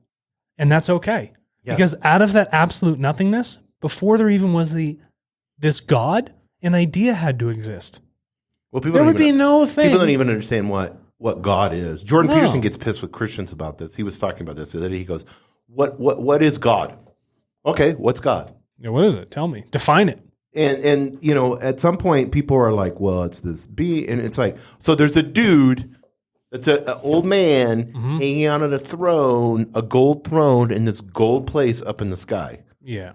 And that's okay. Yeah. Because out of that absolute nothingness, before there even was this God, an idea had to exist. Well, there would be no thing. People don't even understand what God is. Jordan Peterson gets pissed with Christians about this. He was talking about this the other day. He goes, "What is God? Okay, what's God? Yeah, what is it? Tell me. Define it." And at some point, people are like, "Well, it's this being," and it's like, so there's a dude that's an old man hanging out on a throne, a gold throne, in this gold place up in the sky. Yeah.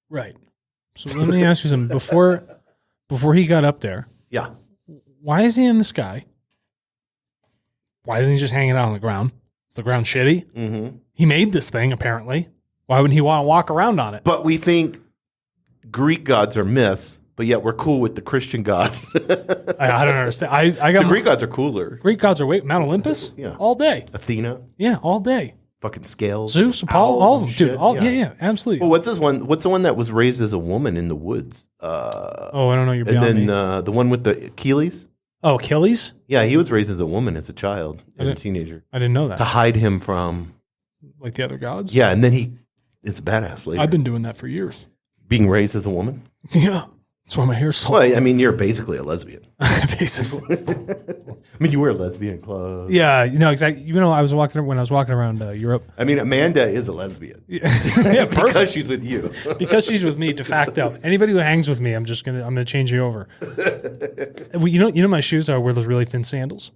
Right. So let me ask you something. Before he got up there, yeah, why is he in the sky? Why isn't he just hanging out on the ground? Is the ground shitty? Mm-hmm. He made this thing, apparently. Why wouldn't he want to walk around on it? But we think Greek gods are myths, but yet we're cool with the Christian God. I don't understand. I got the Greek gods are cooler. Greek gods are Mount Olympus? Yeah. All day. Athena? Yeah, all day. Fucking scales. Zeus, Apollo, all of them. Dude, yeah, absolutely. Well, what's this one? What's the one that was raised as a woman in the woods? I don't know. You're beyond me. And then the one with the Achilles? Oh, Achilles? Yeah, he was raised as a woman as a child and a teenager. I didn't know that. To hide him from like the other gods. Yeah, and then it's badass later. I've been doing that for years. Being raised as a woman? Yeah. That's why my hair's so Well, I mean, you're basically a lesbian. basically. I mean, you wear lesbian clothes. Yeah, exactly. When I was walking around Europe. I mean, Amanda is a lesbian. Yeah, because she's with you. Because she's with me, de facto. Anybody who hangs with me, I'm gonna change you over. You know my shoes. I wear those really thin sandals.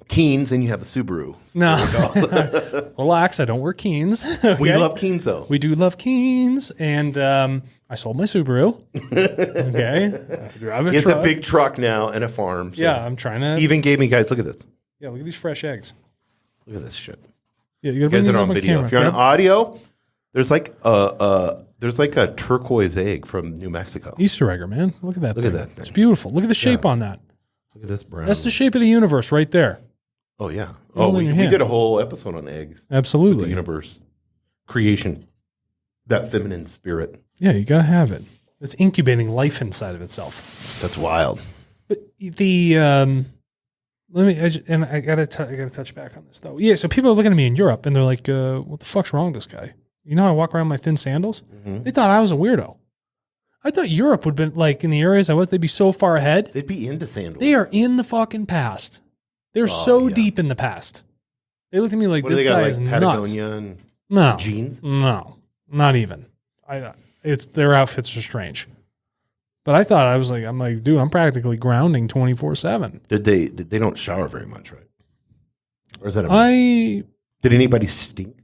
Keens, and you have a Subaru. No, relax. I don't wear Keens. Okay? We love Keens, though. We do love Keens, and I sold my Subaru. Okay, I drive It's truck. a big truck now and a farm. So Yeah, I'm trying to. He even gave me, guys, look at this. Yeah, look at these fresh eggs. Look at this shit. Yeah, you You gotta bring guys these are up on on video. camera. If you're on okay? audio, there's like a turquoise egg from New Mexico. Easter egger, man. Look at that. Look at thing. that thing. It's beautiful. Look at the shape on that. Look at this brown. That's the shape of the universe right there. Oh, yeah. Hold Oh, it in we your hand. did a whole episode on eggs. The Absolutely. universe. Creation. That feminine spirit. Yeah, you gotta have it. It's incubating life inside of itself. That's wild. But the I gotta touch back on this though. Yeah, so people are looking at me in Europe and they're like, "What the fuck's wrong with this guy?" You know how I walk around in my thin sandals? Mm-hmm. They thought I was a weirdo. I thought Europe would be like in the areas I was. They'd be so far ahead. They'd be into sandals. They are in the fucking past. They're so deep in the past. They looked at me like What do this they got, guy like is Patagonia nuts. and No jeans? No, not even. It's their outfits are strange. But I thought I'm like, dude, I'm practically grounding 24/7. They don't shower very much, right? Or is that did anybody stink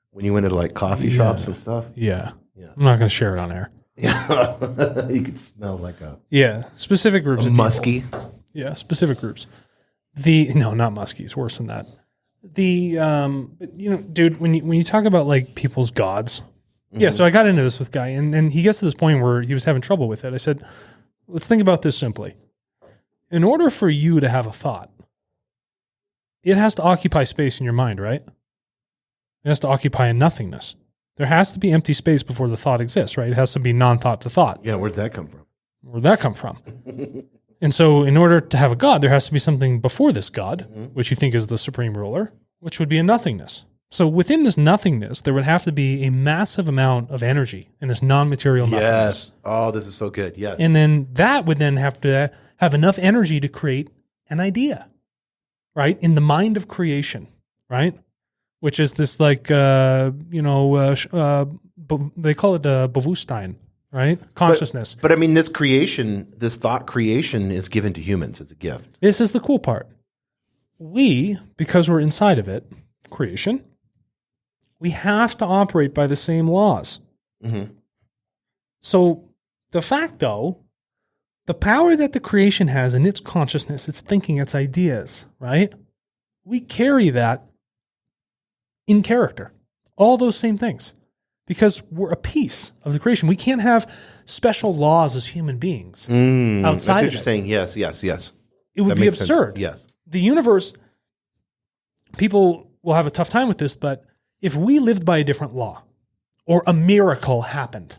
when you went to like coffee shops and stuff? Yeah. Yeah. I'm not going to share it on air. Yeah. You could smell like a Specific groups of musky. people. Yeah, specific groups. No, not musky. It's worse than that. But dude, when you talk about like people's gods, so I got into this with Guy, and he gets to this point where he was having trouble with it. I said, let's think about this simply. In order for you to have a thought, it has to occupy space in your mind, right? It has to occupy a nothingness. There has to be empty space before the thought exists, right? It has to be non-thought to thought. Yeah, where'd that come from? Where'd that come from? And so in order to have a God, there has to be something before this God, which you think is the supreme ruler, which would be a nothingness. So within this nothingness, there would have to be a massive amount of energy in this non-material nothingness. Yes. Oh, this is so good. Yes. And then that would then have to have enough energy to create an idea, right? In the mind of creation, right? Which is this like, they call it Bewusstsein, right? Consciousness. But I mean, this thought creation is given to humans as a gift. This is the cool part. We, because we're inside of it, creation, we have to operate by the same laws. Mm-hmm. So de facto, the power that the creation has in its consciousness, its thinking, its ideas, right? We carry that in character. All those same things. Because we're a piece of the creation. We can't have special laws as human beings outside That's what of you're it. saying. Yes. It would That be makes sense. absurd. Yes. The universe, people will have a tough time with this, but if we lived by a different law or a miracle happened,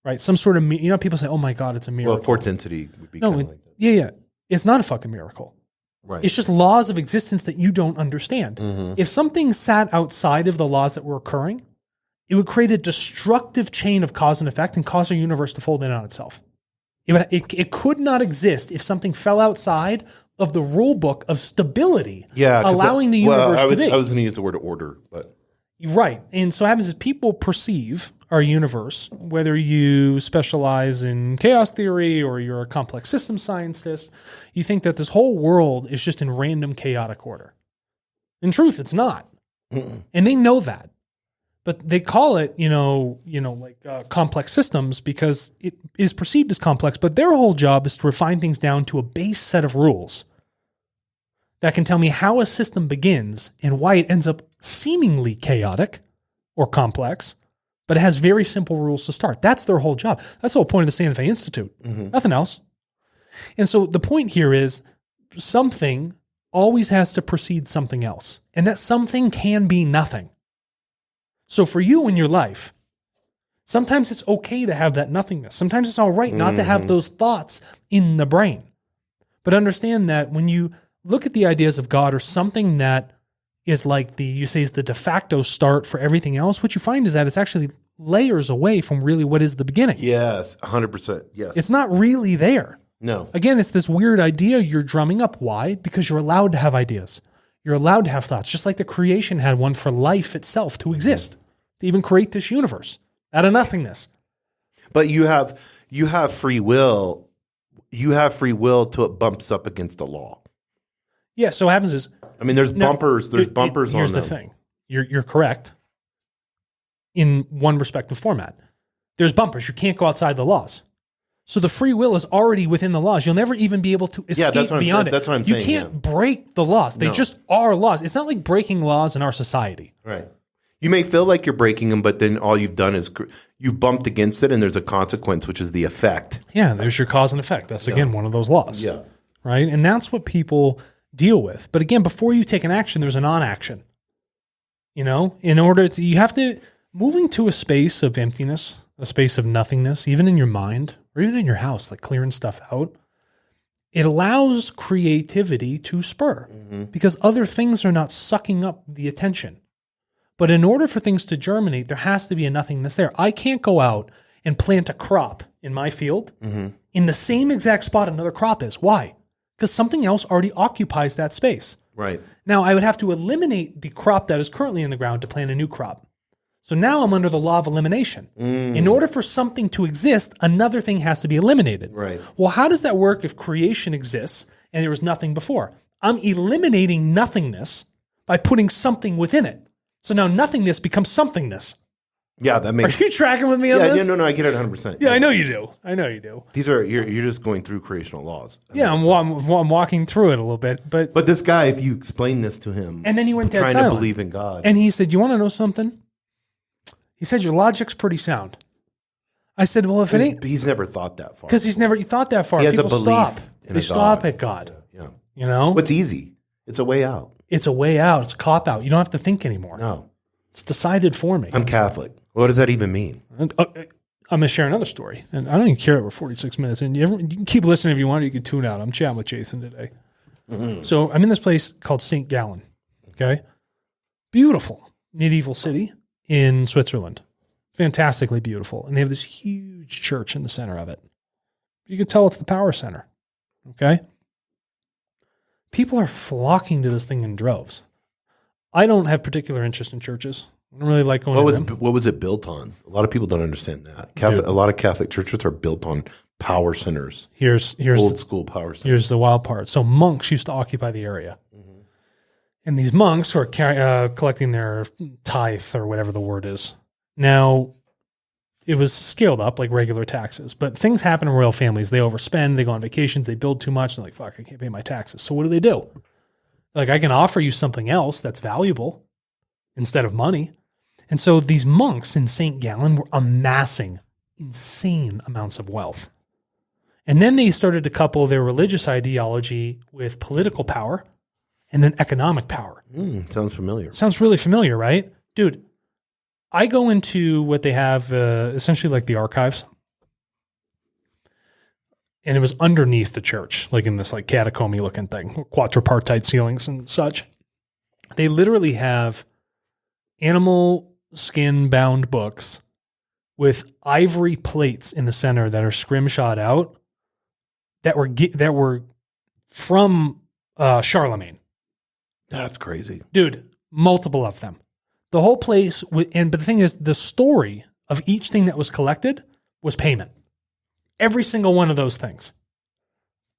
right? Some sort of, people say, oh my God, it's a miracle. Well, fourth density would be No, kind of like that. yeah. It's not a fucking miracle. Right. It's just laws of existence that you don't understand. Mm-hmm. If something sat outside of the laws that were occurring, it would create a destructive chain of cause and effect and cause our universe to fold in on itself. It could not exist if something fell outside of the rule book of stability, allowing the universe to be. I was going to use the word order, but Right. And so what happens is people perceive our universe, whether you specialize in chaos theory or you're a complex system scientist, you think that this whole world is just in random chaotic order. In truth, it's not. And they know that. But they call it, complex systems because it is perceived as complex. But their whole job is to refine things down to a base set of rules that can tell me how a system begins and why it ends up seemingly chaotic or complex, but it has very simple rules to start. That's their whole job. That's the whole point of the Santa Fe Institute. Nothing else. And so the point here is something always has to precede something else. And that something can be nothing. So for you in your life, sometimes it's okay to have that nothingness. Sometimes it's all right not to have those thoughts in the brain. But understand that when you look at the ideas of God or something that is like you say is the de facto start for everything else, what you find is that it's actually layers away from really what is the beginning. Yes, 100%. Yes. It's not really there. No. Again, it's this weird idea you're drumming up. Why? Because you're allowed to have ideas. You're allowed to have thoughts, just like the creation had one for life itself to exist, to even create this universe out of nothingness. But you have free will. You have free will till it bumps up against the law. Yeah, so what happens is... I mean, there's bumpers. There's bumpers on them. Here's the thing. You're correct in one respective format. There's bumpers. You can't go outside the laws. So the free will is already within the laws. You'll never even be able to escape beyond it. That's what I'm saying. You can't break the laws. They just are laws. It's not like breaking laws in our society. Right. You may feel like you're breaking them, but then all you've done is you've bumped against it, and there's a consequence, which is the effect. Yeah, there's your cause and effect. That's, again, one of those laws. Yeah. Right? And that's what people deal with. But again, before you take an action, there's a non-action. You know, you have to, moving to a space of emptiness, a space of nothingness, even in your mind or even in your house, like clearing stuff out, it allows creativity to spur because other things are not sucking up the attention. But in order for things to germinate, there has to be a nothingness there. I can't go out and plant a crop in my field in the same exact spot another crop is. Why? Because something else already occupies that space. Right. Now, I would have to eliminate the crop that is currently in the ground to plant a new crop. So now I'm under the law of elimination. In order for something to exist, another thing has to be eliminated. Right. Well, how does that work if creation exists and there was nothing before? I'm eliminating nothingness by putting something within it. So now nothingness becomes somethingness. Yeah, that makes. Are you tracking with me on this? Yeah, no, I get it 100%. Yeah, I know you do. I know you do. These are you're just going through creational laws. I'm walking through it a little bit, but this guy, if you explain this to him, and then he went dead trying silent. to believe in God, and he said, "You want to know something?" He said, "Your logic's pretty sound." I said, "Well, if it ain't," he's never thought that far because he's never thought that far. He has People a belief stop. in They a stop God. at God. Yeah. You know, What's easy? It's a way out. it's a way out. It's a cop out. You don't have to think anymore. No, It's decided for me. I'm Catholic. What does that even mean? I'm going to share another story, and I don't even care that we're 46 minutes in. You can keep listening if you want, or you can tune out. I'm chatting with Jason today. So I'm in this place called St. Gallen. Okay, beautiful medieval city in Switzerland, fantastically beautiful, and they have this huge church in the center of it. You can tell it's the power center. Okay, people are flocking to this thing in droves. I don't have particular interest in churches. I don't really like going to them. What was it built on? A lot of people don't understand that. A lot of Catholic churches are built on power centers. Here's old school power centers. Here's the wild part. So monks used to occupy the area. And these monks were collecting their tithe or whatever the word is. Now, it was scaled up like regular taxes. But things happen in royal families. They overspend. They go on vacations. They build too much. They're like, fuck, I can't pay my taxes. So what do? Like, I can offer you something else that's valuable instead of money. And so these monks in St. Gallen were amassing insane amounts of wealth. And then they started to couple their religious ideology with political power and then economic power. Sounds familiar. Sounds really familiar, right? Dude, I go into what they have, essentially like the archives. And it was underneath the church, like in this like catacomby looking thing, quadripartite ceilings and such. They literally have animal skin bound books with ivory plates in the center that are scrimshot out that were from Charlemagne. That's crazy. Dude, multiple of them. The whole place, but the thing is, the story of each thing that was collected was payment. Every single one of those things.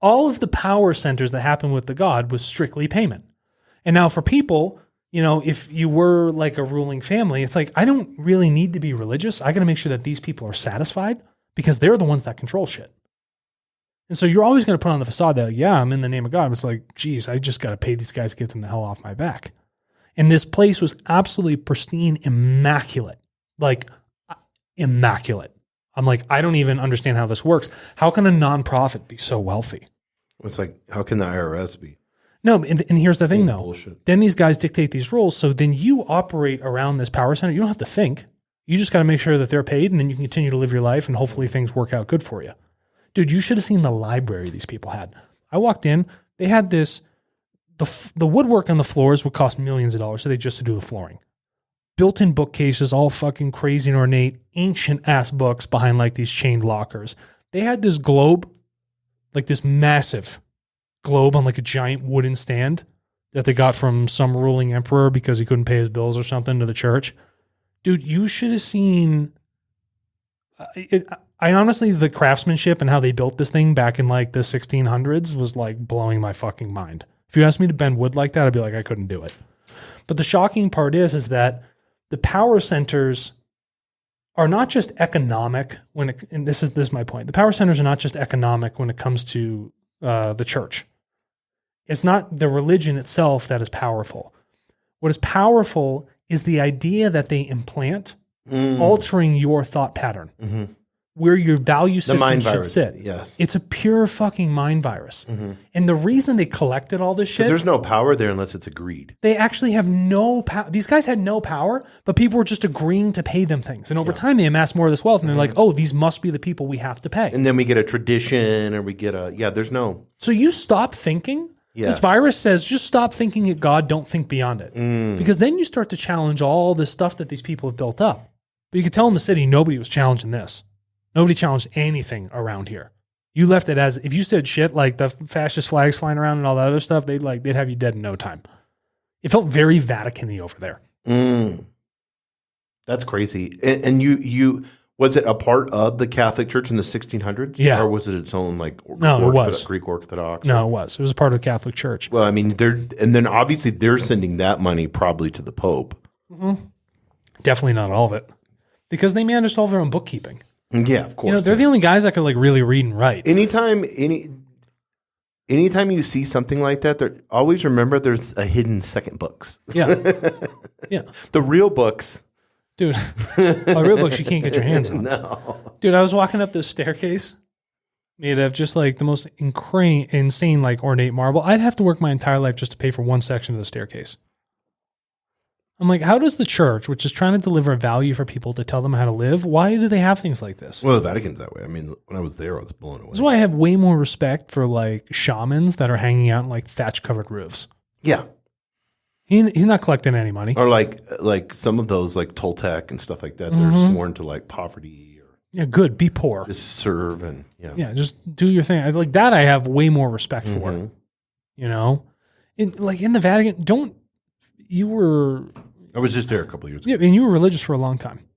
All of the power centers that happened with the god was strictly payment. And now for people, you know, if you were like a ruling family, it's like, I don't really need to be religious. I got to make sure that these people are satisfied because they're the ones that control shit. And so you're always going to put on the facade that, yeah, I'm in the name of God. It's like, geez, I just got to pay these guys to get them the hell off my back. And this place was absolutely pristine, immaculate, like immaculate. I'm like, I don't even understand how this works. How can a nonprofit be so wealthy? It's like, how can the IRS be? No, and here's the thing, though. Bullshit. Then these guys dictate these rules, so then you operate around this power center. You don't have to think. You just got to make sure that they're paid, and then you can continue to live your life, and hopefully things work out good for you. Dude, you should have seen the library these people had. I walked in. They had this the woodwork on the floors would cost millions of dollars today just to do the flooring. Built-in bookcases, all fucking crazy and ornate, ancient-ass books behind like these chained lockers. They had this globe, like this massive globe on like a giant wooden stand that they got from some ruling emperor because he couldn't pay his bills or something to the church. Dude, you should have seen... I honestly, the craftsmanship and how they built this thing back in like the 1600s was like blowing my fucking mind. If you asked me to bend wood like that, I'd be like, I couldn't do it. But the shocking part is that the power centers are not just economic and this is my point. The power centers are not just economic when it comes to the church. It's not the religion itself that is powerful. What is powerful is the idea that they implant, altering your thought pattern, where your value system should sit. Yes. It's a pure fucking mind virus. And the reason they collected all this shit... Because there's no power there unless it's agreed. They actually have no power. These guys had no power, but people were just agreeing to pay them things. And over time, they amassed more of this wealth. And they're like, oh, these must be the people we have to pay. And then we get a tradition or we get there's no... So you stop thinking... Yes. This virus says, just stop thinking at God, don't think beyond it. Because then you start to challenge all this stuff that these people have built up. But you could tell in the city, nobody was challenging this. Nobody challenged anything around here. You left it as, if you said shit like the fascist flags flying around and all that other stuff, they'd have you dead in no time. It felt very Vatican-y over there. That's crazy. And you was it a part of the Catholic Church in the 1600s? Yeah. Or was it its own No, it was. Greek Orthodox? No, it was. It was a part of the Catholic Church. Well, I mean, then obviously they're sending that money probably to the Pope. Definitely not all of it. Because they managed all their own bookkeeping. Yeah, of course. They're the only guys that could really read and write. Anytime you see something like that, always remember there's a hidden second books. Yeah. Yeah. The real books. Dude, real books you can't get your hands on. No. Dude, I was walking up this staircase made of just the most insane ornate marble. I'd have to work my entire life just to pay for one section of the staircase. I'm like, how does the church, which is trying to deliver value for people to tell them how to live, why do they have things like this? Well, the Vatican's that way. I mean, when I was there, I was blown away. That's why I have way more respect for shamans that are hanging out in thatch covered roofs. Yeah. He's not collecting any money. Or like some of those Toltec and stuff like that. They're sworn to poverty or good. Be poor. Just serve and just do your thing. That I have way more respect for. You know, in the Vatican, I was just there a couple of years ago. Yeah, and you were religious for a long time.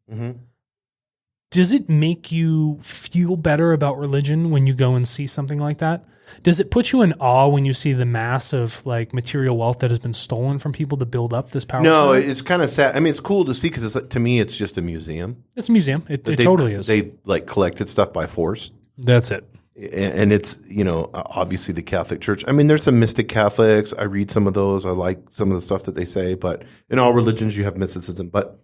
Does it make you feel better about religion when you go and see something like that? Does it put you in awe when you see the mass of material wealth that has been stolen from people to build up this power? No, center? it's kind of sad. I mean, it's cool to see because to me, it's just a museum. It's a museum. It totally is. They collected stuff by force. That's it. And it's, obviously the Catholic Church. I mean, there's some mystic Catholics. I read some of those. I like some of the stuff that they say. But in all religions, you have mysticism. But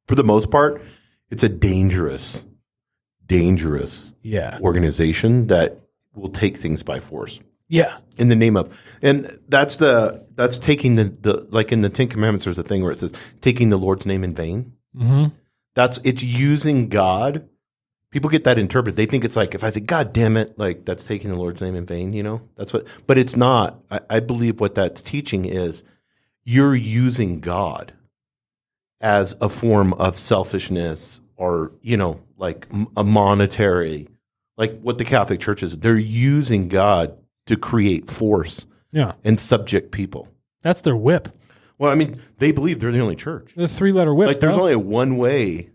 for the most part, it's a dangerous organization that will take things by force. Yeah. In the name of, and that's taking the like in the Ten Commandments, there's a thing where it says taking the Lord's name in vain. It's using God. People get that interpreted. They think it's if I say, God damn it, that's taking the Lord's name in vain, but it's not. I believe what that's teaching is you're using God as a form of selfishness or, a monetary, what the Catholic Church is. They're using God to create force and subject people. That's their whip. Well, I mean, they believe they're the only church. The 3-letter whip. There's only one way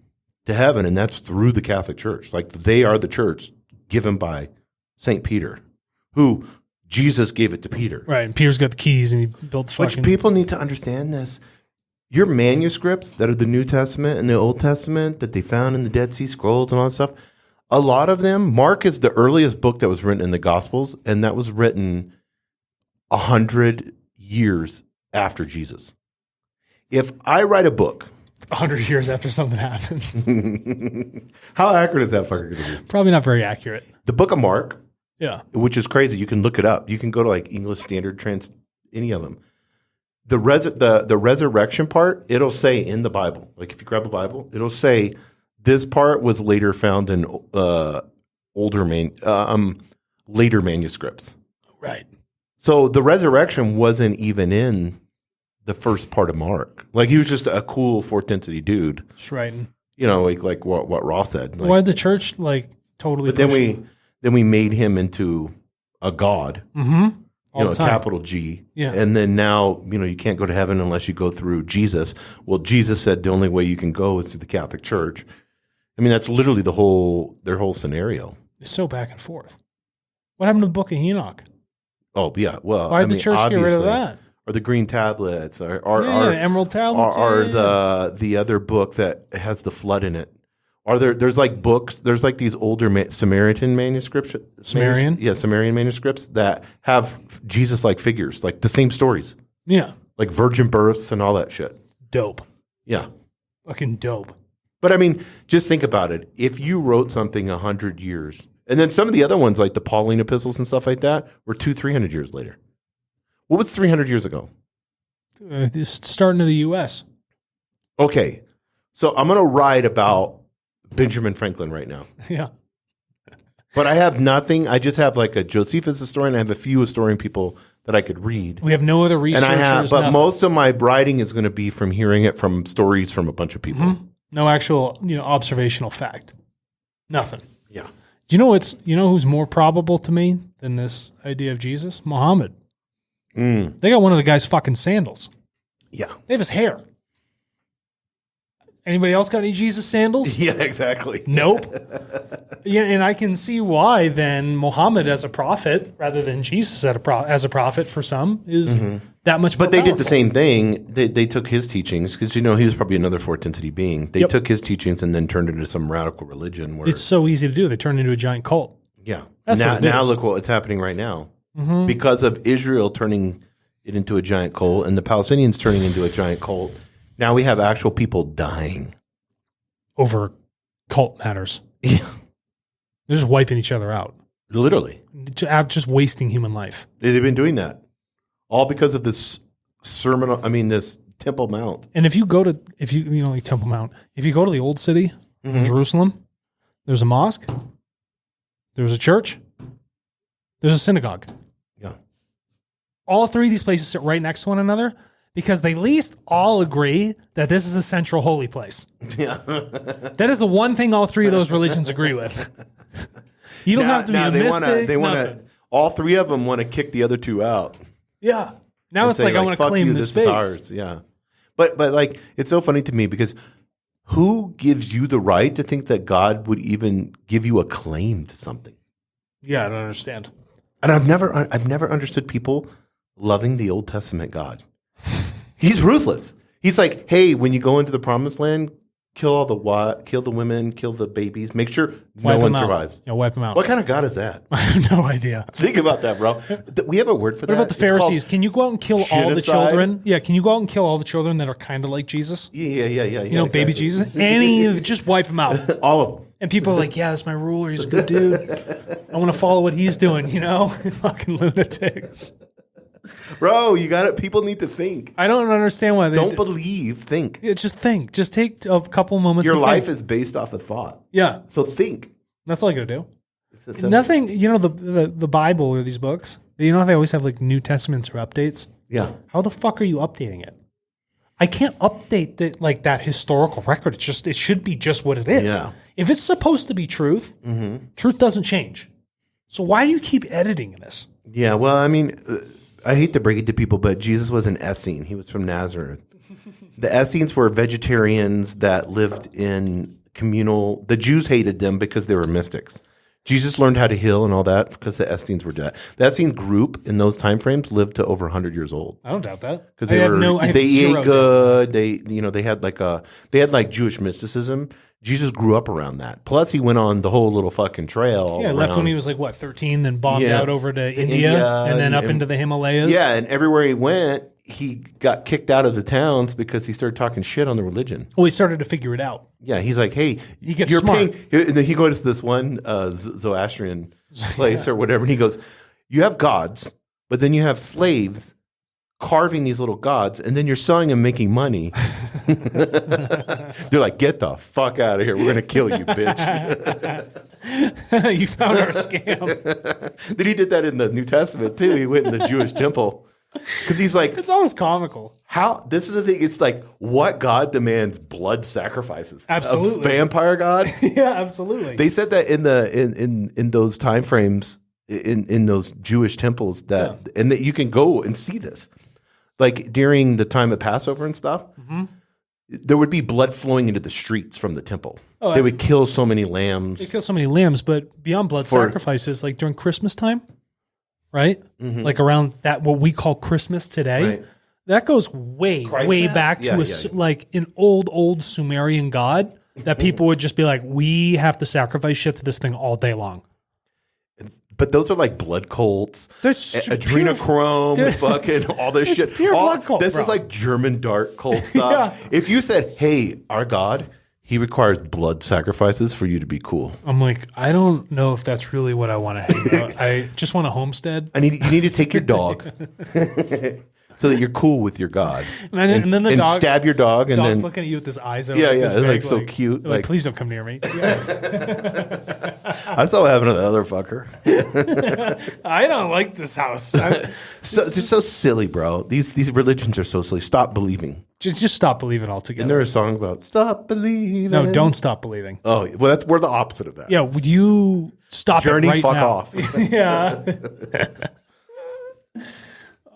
to heaven, and that's through the Catholic Church. They are the church given by St. Peter, who Jesus gave it to Peter. Right, and Peter's got the keys, and he built the fucking... Which people need to understand this. Your manuscripts that are the New Testament and the Old Testament that they found in the Dead Sea Scrolls and all that stuff, a lot of them, Mark is the earliest book that was written in the Gospels, and that was written 100 years after Jesus. If I write a book... 100 years after something happens. How accurate is that fucker going to be? Probably not very accurate. The book of Mark, which is crazy. You can look it up. You can go to English Standard any of them. The resurrection part, it'll say in the Bible. If you grab a Bible, it'll say this part was later found in later manuscripts. Right. So the resurrection wasn't even in the first part of Mark. Like he was just a cool fourth density dude. That's right. You know, like what Ross said. Like, why did the church like totally? But then we made him into a god. Mm-hmm. You know, a capital G. Yeah. And then now, you know, you can't go to heaven unless you go through Jesus. Well, Jesus said the only way you can go is through the Catholic Church. I mean, that's literally their whole scenario. It's so back and forth. What happened to the Book of Enoch? Oh, yeah. Well, why did the church get rid of that? Or the green tablets, or emerald tablets, or the other book that has the flood in it. There's like books. There's like these older Samaritan manuscripts. Sumerian manuscripts that have Jesus like figures, like the same stories. Yeah, like virgin births and all that shit. Dope. Yeah, fucking dope. But I mean, just think about it. If you wrote something 100 years, and then some of the other ones, like the Pauline epistles and stuff like that, were 200-300 years later. What was 300 years ago? Starting to the U.S. Okay, so I'm going to write about Benjamin Franklin right now. Yeah. But I have nothing. I just have like a Josephus historian. I have a few historian people that I could read. We have no other researchers. But most of my writing is going to be from hearing it from stories from a bunch of people. Mm-hmm. No actual, observational fact. Nothing. Yeah. Do you know who's more probable to me than this idea of Jesus? Muhammad. They got one of the guy's fucking sandals. Yeah. They have his hair. Anybody else got any Jesus sandals? Yeah, exactly. Nope. Yeah, and I can see why then Muhammad as a prophet, rather than Jesus as a prophet for some, is that much more But they powerful. did the same thing. They took his teachings, because, he was probably another fourth density being. They took his teachings and then turned it into some radical religion. Where it's so easy to do. They turned into a giant cult. Yeah. That's what it is. Now look what's happening right now. Mm-hmm. Because of Israel turning it into a giant cult and the Palestinians turning into a giant cult, now we have actual people dying. Over cult matters. Yeah. They're just wiping each other out. Literally. Just wasting human life. They've been doing that. All because of this this Temple Mount. And if you go to, like Temple Mount, if you go to the old city, Jerusalem, there's a mosque, there's a church, there's a synagogue. Yeah. All three of these places sit right next to one another because they at least all agree that this is a central holy place. Yeah. That is the one thing all three of those religions agree with. You don't have to be a mystic. They want to. All three of them want to kick the other two out. Yeah. Now it's like I want to claim this space. Is ours. Yeah. But like, it's so funny to me because who gives you the right to think that God would even give you a claim to something? Yeah, I don't understand. And I've never understood people loving the Old Testament God. He's ruthless. He's like, hey, when you go into the promised land, kill the women, kill the babies, make sure no one survives. Yeah, wipe them out. What kind of God is that? I have no idea. Think about that, bro. We have a word for that. What about the Pharisees? Can you go out and kill all the genocide. children? Yeah, can you go out and kill all the children that are kind of like Jesus? Yeah. Baby Jesus? Just wipe them out. All of them. And people are like, yeah, that's my ruler. He's a good dude. I want to follow what he's doing, Fucking lunatics. Bro, you got it. People need to think. I don't understand why they don't believe. Think. Yeah, just think. Just take a couple moments. Your life is based off of thought. Yeah. So think. That's all you got to do. Nothing. The Bible or these books. How they always have like New Testaments or updates. Yeah. How the fuck are you updating it? I can't update that historical record. It should be just what it is. Yeah. If it's supposed to be truth, truth doesn't change. So why do you keep editing this? Yeah. Well, I mean. I hate to break it to people, but Jesus was an Essene. He was from Nazareth. The Essenes were vegetarians that lived in communal. The Jews hated them because they were mystics. Jesus learned how to heal and all that because the Essenes were dead. The Essene group in those time frames lived to over 100 years old. I don't doubt that because they ate good. They had like Jewish mysticism. Jesus grew up around that. Plus, he went on the whole little fucking trail. Yeah, left when he was 13, then bombed out over to India, and then up into the Himalayas. Yeah, and everywhere he went, he got kicked out of the towns because he started talking shit on the religion. Well, he started to figure it out. Yeah, he's like, hey, you're smart. paying. And then he goes to this one Zoroastrian place or whatever, and he goes, you have gods, but then you have slaves carving these little gods, and then you're selling and making money. They're like, get the fuck out of here. We're going to kill you, bitch. You found our scam. Then he did that in the New Testament too. He went in the Jewish temple because he's like, It's almost comical. how? This is the thing. It's like, what God demands blood sacrifices? Absolutely. A vampire God? Yeah, absolutely. They said that in those time frames in those Jewish temples and that you can go and see this. Like during the time of Passover and stuff, there would be blood flowing into the streets from the temple. They would kill so many lambs. They kill so many lambs, but beyond blood sacrifices, like during Christmas time, right? Like around that, what we call Christmas today, that goes way back to like an old Sumerian god that people would just be like, we have to sacrifice shit to this thing all day long. But those are like blood cults, adrenochrome, fucking all this shit. Pure blood cult, this is like German dark cult stuff. If you said, hey, our God, he requires blood sacrifices for you to be cool. I'm like, I don't know if that's really what I want to hang out. I just want a homestead. You need to take your dog so that you're cool with your God. Imagine, and then the dog stab your dog, and dog's then looking at you with his eyes out. Yeah, like yeah, this it's big, like so cute. Like, please don't come near me. I saw what happened to the other fucker. I don't like this house. It's so silly, bro. These religions are so silly. Stop believing. Just stop believing altogether. Isn't there a song about stop believing? No, don't stop believing. Oh, well, we're the opposite of that. Yeah, would you stop Journey, it right fuck now? off. Yeah.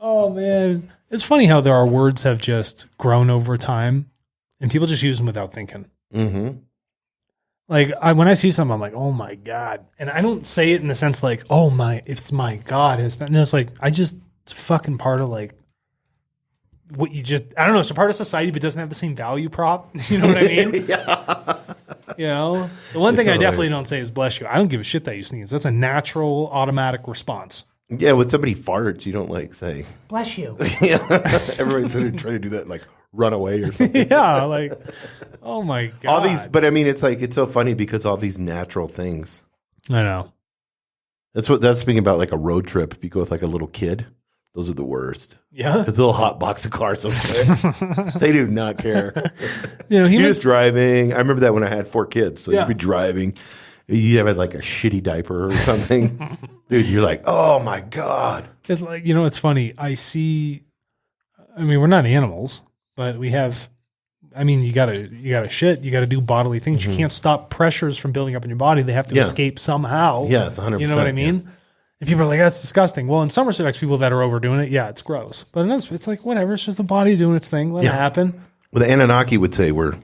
Oh, man. It's funny how our words have just grown over time, and people just use them without thinking. Mm-hmm. Like, when I see something, I'm like, oh, my God. And I don't say it in the sense like, oh, it's my God. It's like, it's fucking part of, like, what you just, I don't know, it's a part of society, but doesn't have the same value prop. You know what I mean? Yeah. You know? The one thing I definitely don't say is bless you. I don't give a shit that you sneeze. That's a natural, automatic response. Yeah, when somebody farts, you don't like say Bless you. Yeah, everybody's trying to do that, and, like run away or something. Yeah, like oh my God. All these, but I mean, it's like it's so funny because all these natural things. I know. That's speaking about like a road trip. If you go with like a little kid, those are the worst. Yeah, because they'll hot box a car so quick. They do not care. You know, you're just driving. I remember that when I had 4 kids. So yeah. You'd be driving. You have like a shitty diaper or something. Dude, you're like, oh my God. It's like, you know, it's funny. I mean, we're not animals, but we have, I mean, you gotta shit, you gotta do bodily things. You can't stop pressures from building up in your body. They have to escape somehow. Yeah, it's 100%. You know what I mean? Yeah. And people are like, that's disgusting. Well, in some respects, people that are overdoing it, yeah, it's gross. But in others, it's like, whatever, it's just the body doing its thing. Let it happen. Well, the Anunnaki would say we're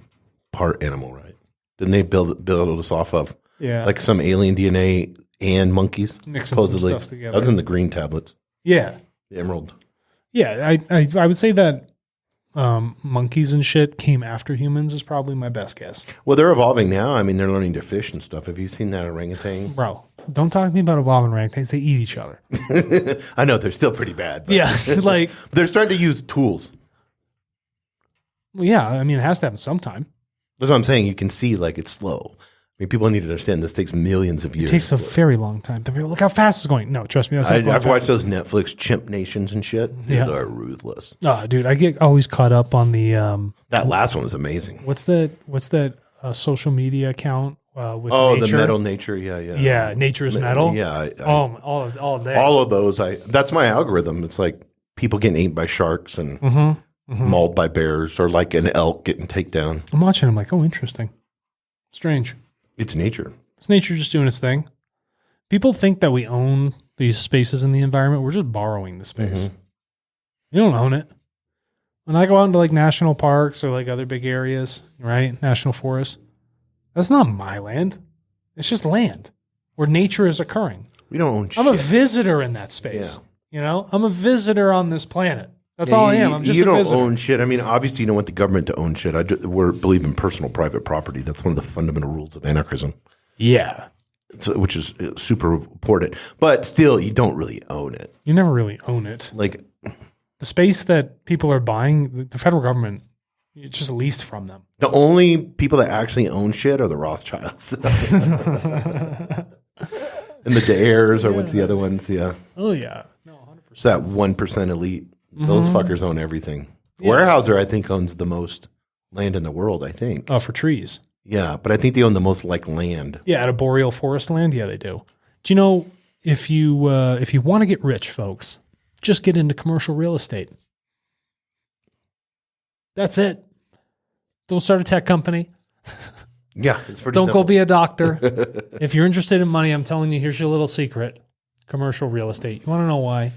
part animal, right? Didn't they build us off of? Yeah. Like some alien DNA and monkeys, mixing supposedly. some stuff together. That was in the green tablets. Yeah. The emerald. Yeah, I would say that monkeys and shit came after humans is probably my best guess. Well, they're evolving now. I mean, they're learning to fish and stuff. Have you seen that orangutan? Bro, don't talk to me about evolving orangutans. They eat each other. I know, they're still pretty bad. But Yeah, like... they're starting to use tools. Well, yeah, I mean, it has to happen sometime. That's what I'm saying. You can see, like, it's slow. I mean, people need to understand this takes millions of years. It takes a very long time. Look how fast it's going. No, trust me. I've watched those Netflix chimp nations and shit. Yeah. They're ruthless. Oh, dude, I get always caught up on the... that last one was amazing. What's that social media account with nature? the metal nature. Yeah, yeah. Yeah, nature is metal. Yeah. All of that. All of those. That's my algorithm. It's like people getting eaten by sharks and mauled by bears, or like an elk getting taken down. I'm watching. I'm like, oh, interesting. Strange. It's nature. It's nature just doing its thing. People think that we own these spaces in the environment. We're just borrowing the space. You don't own it. When I go out into like national parks or like other big areas, right? National forests, that's not my land. It's just land where nature is occurring. We don't own shit. I'm a visitor in that space. Yeah. You know, I'm a visitor on this planet. That's all I am. I'm just you a don't visitor. own shit. I mean, obviously, you don't want the government to own shit. We believe in personal private property. That's one of the fundamental rules of anarchism. Yeah. Which is super important. But still, you don't really own it. You never really own it. Like the space that people are buying, the federal government, it's just leased from them. The only people that actually own shit are the Rothschilds. And the Dares, or what's the other ones? Yeah. Oh, yeah. No, 100%. It's that 1% elite. Those fuckers own everything. Yeah. Weyerhaeuser, I think, owns the most land in the world, I think. Oh, for trees. Yeah, but I think they own the most like land. Yeah, at a boreal forest land, yeah, they do. Do you know if you want to get rich, folks, just get into commercial real estate. That's it. Don't start a tech company. Yeah, it's pretty Don't simple. go be a doctor. If you're interested in money, I'm telling you, here's your little secret. Commercial real estate. You want to know why?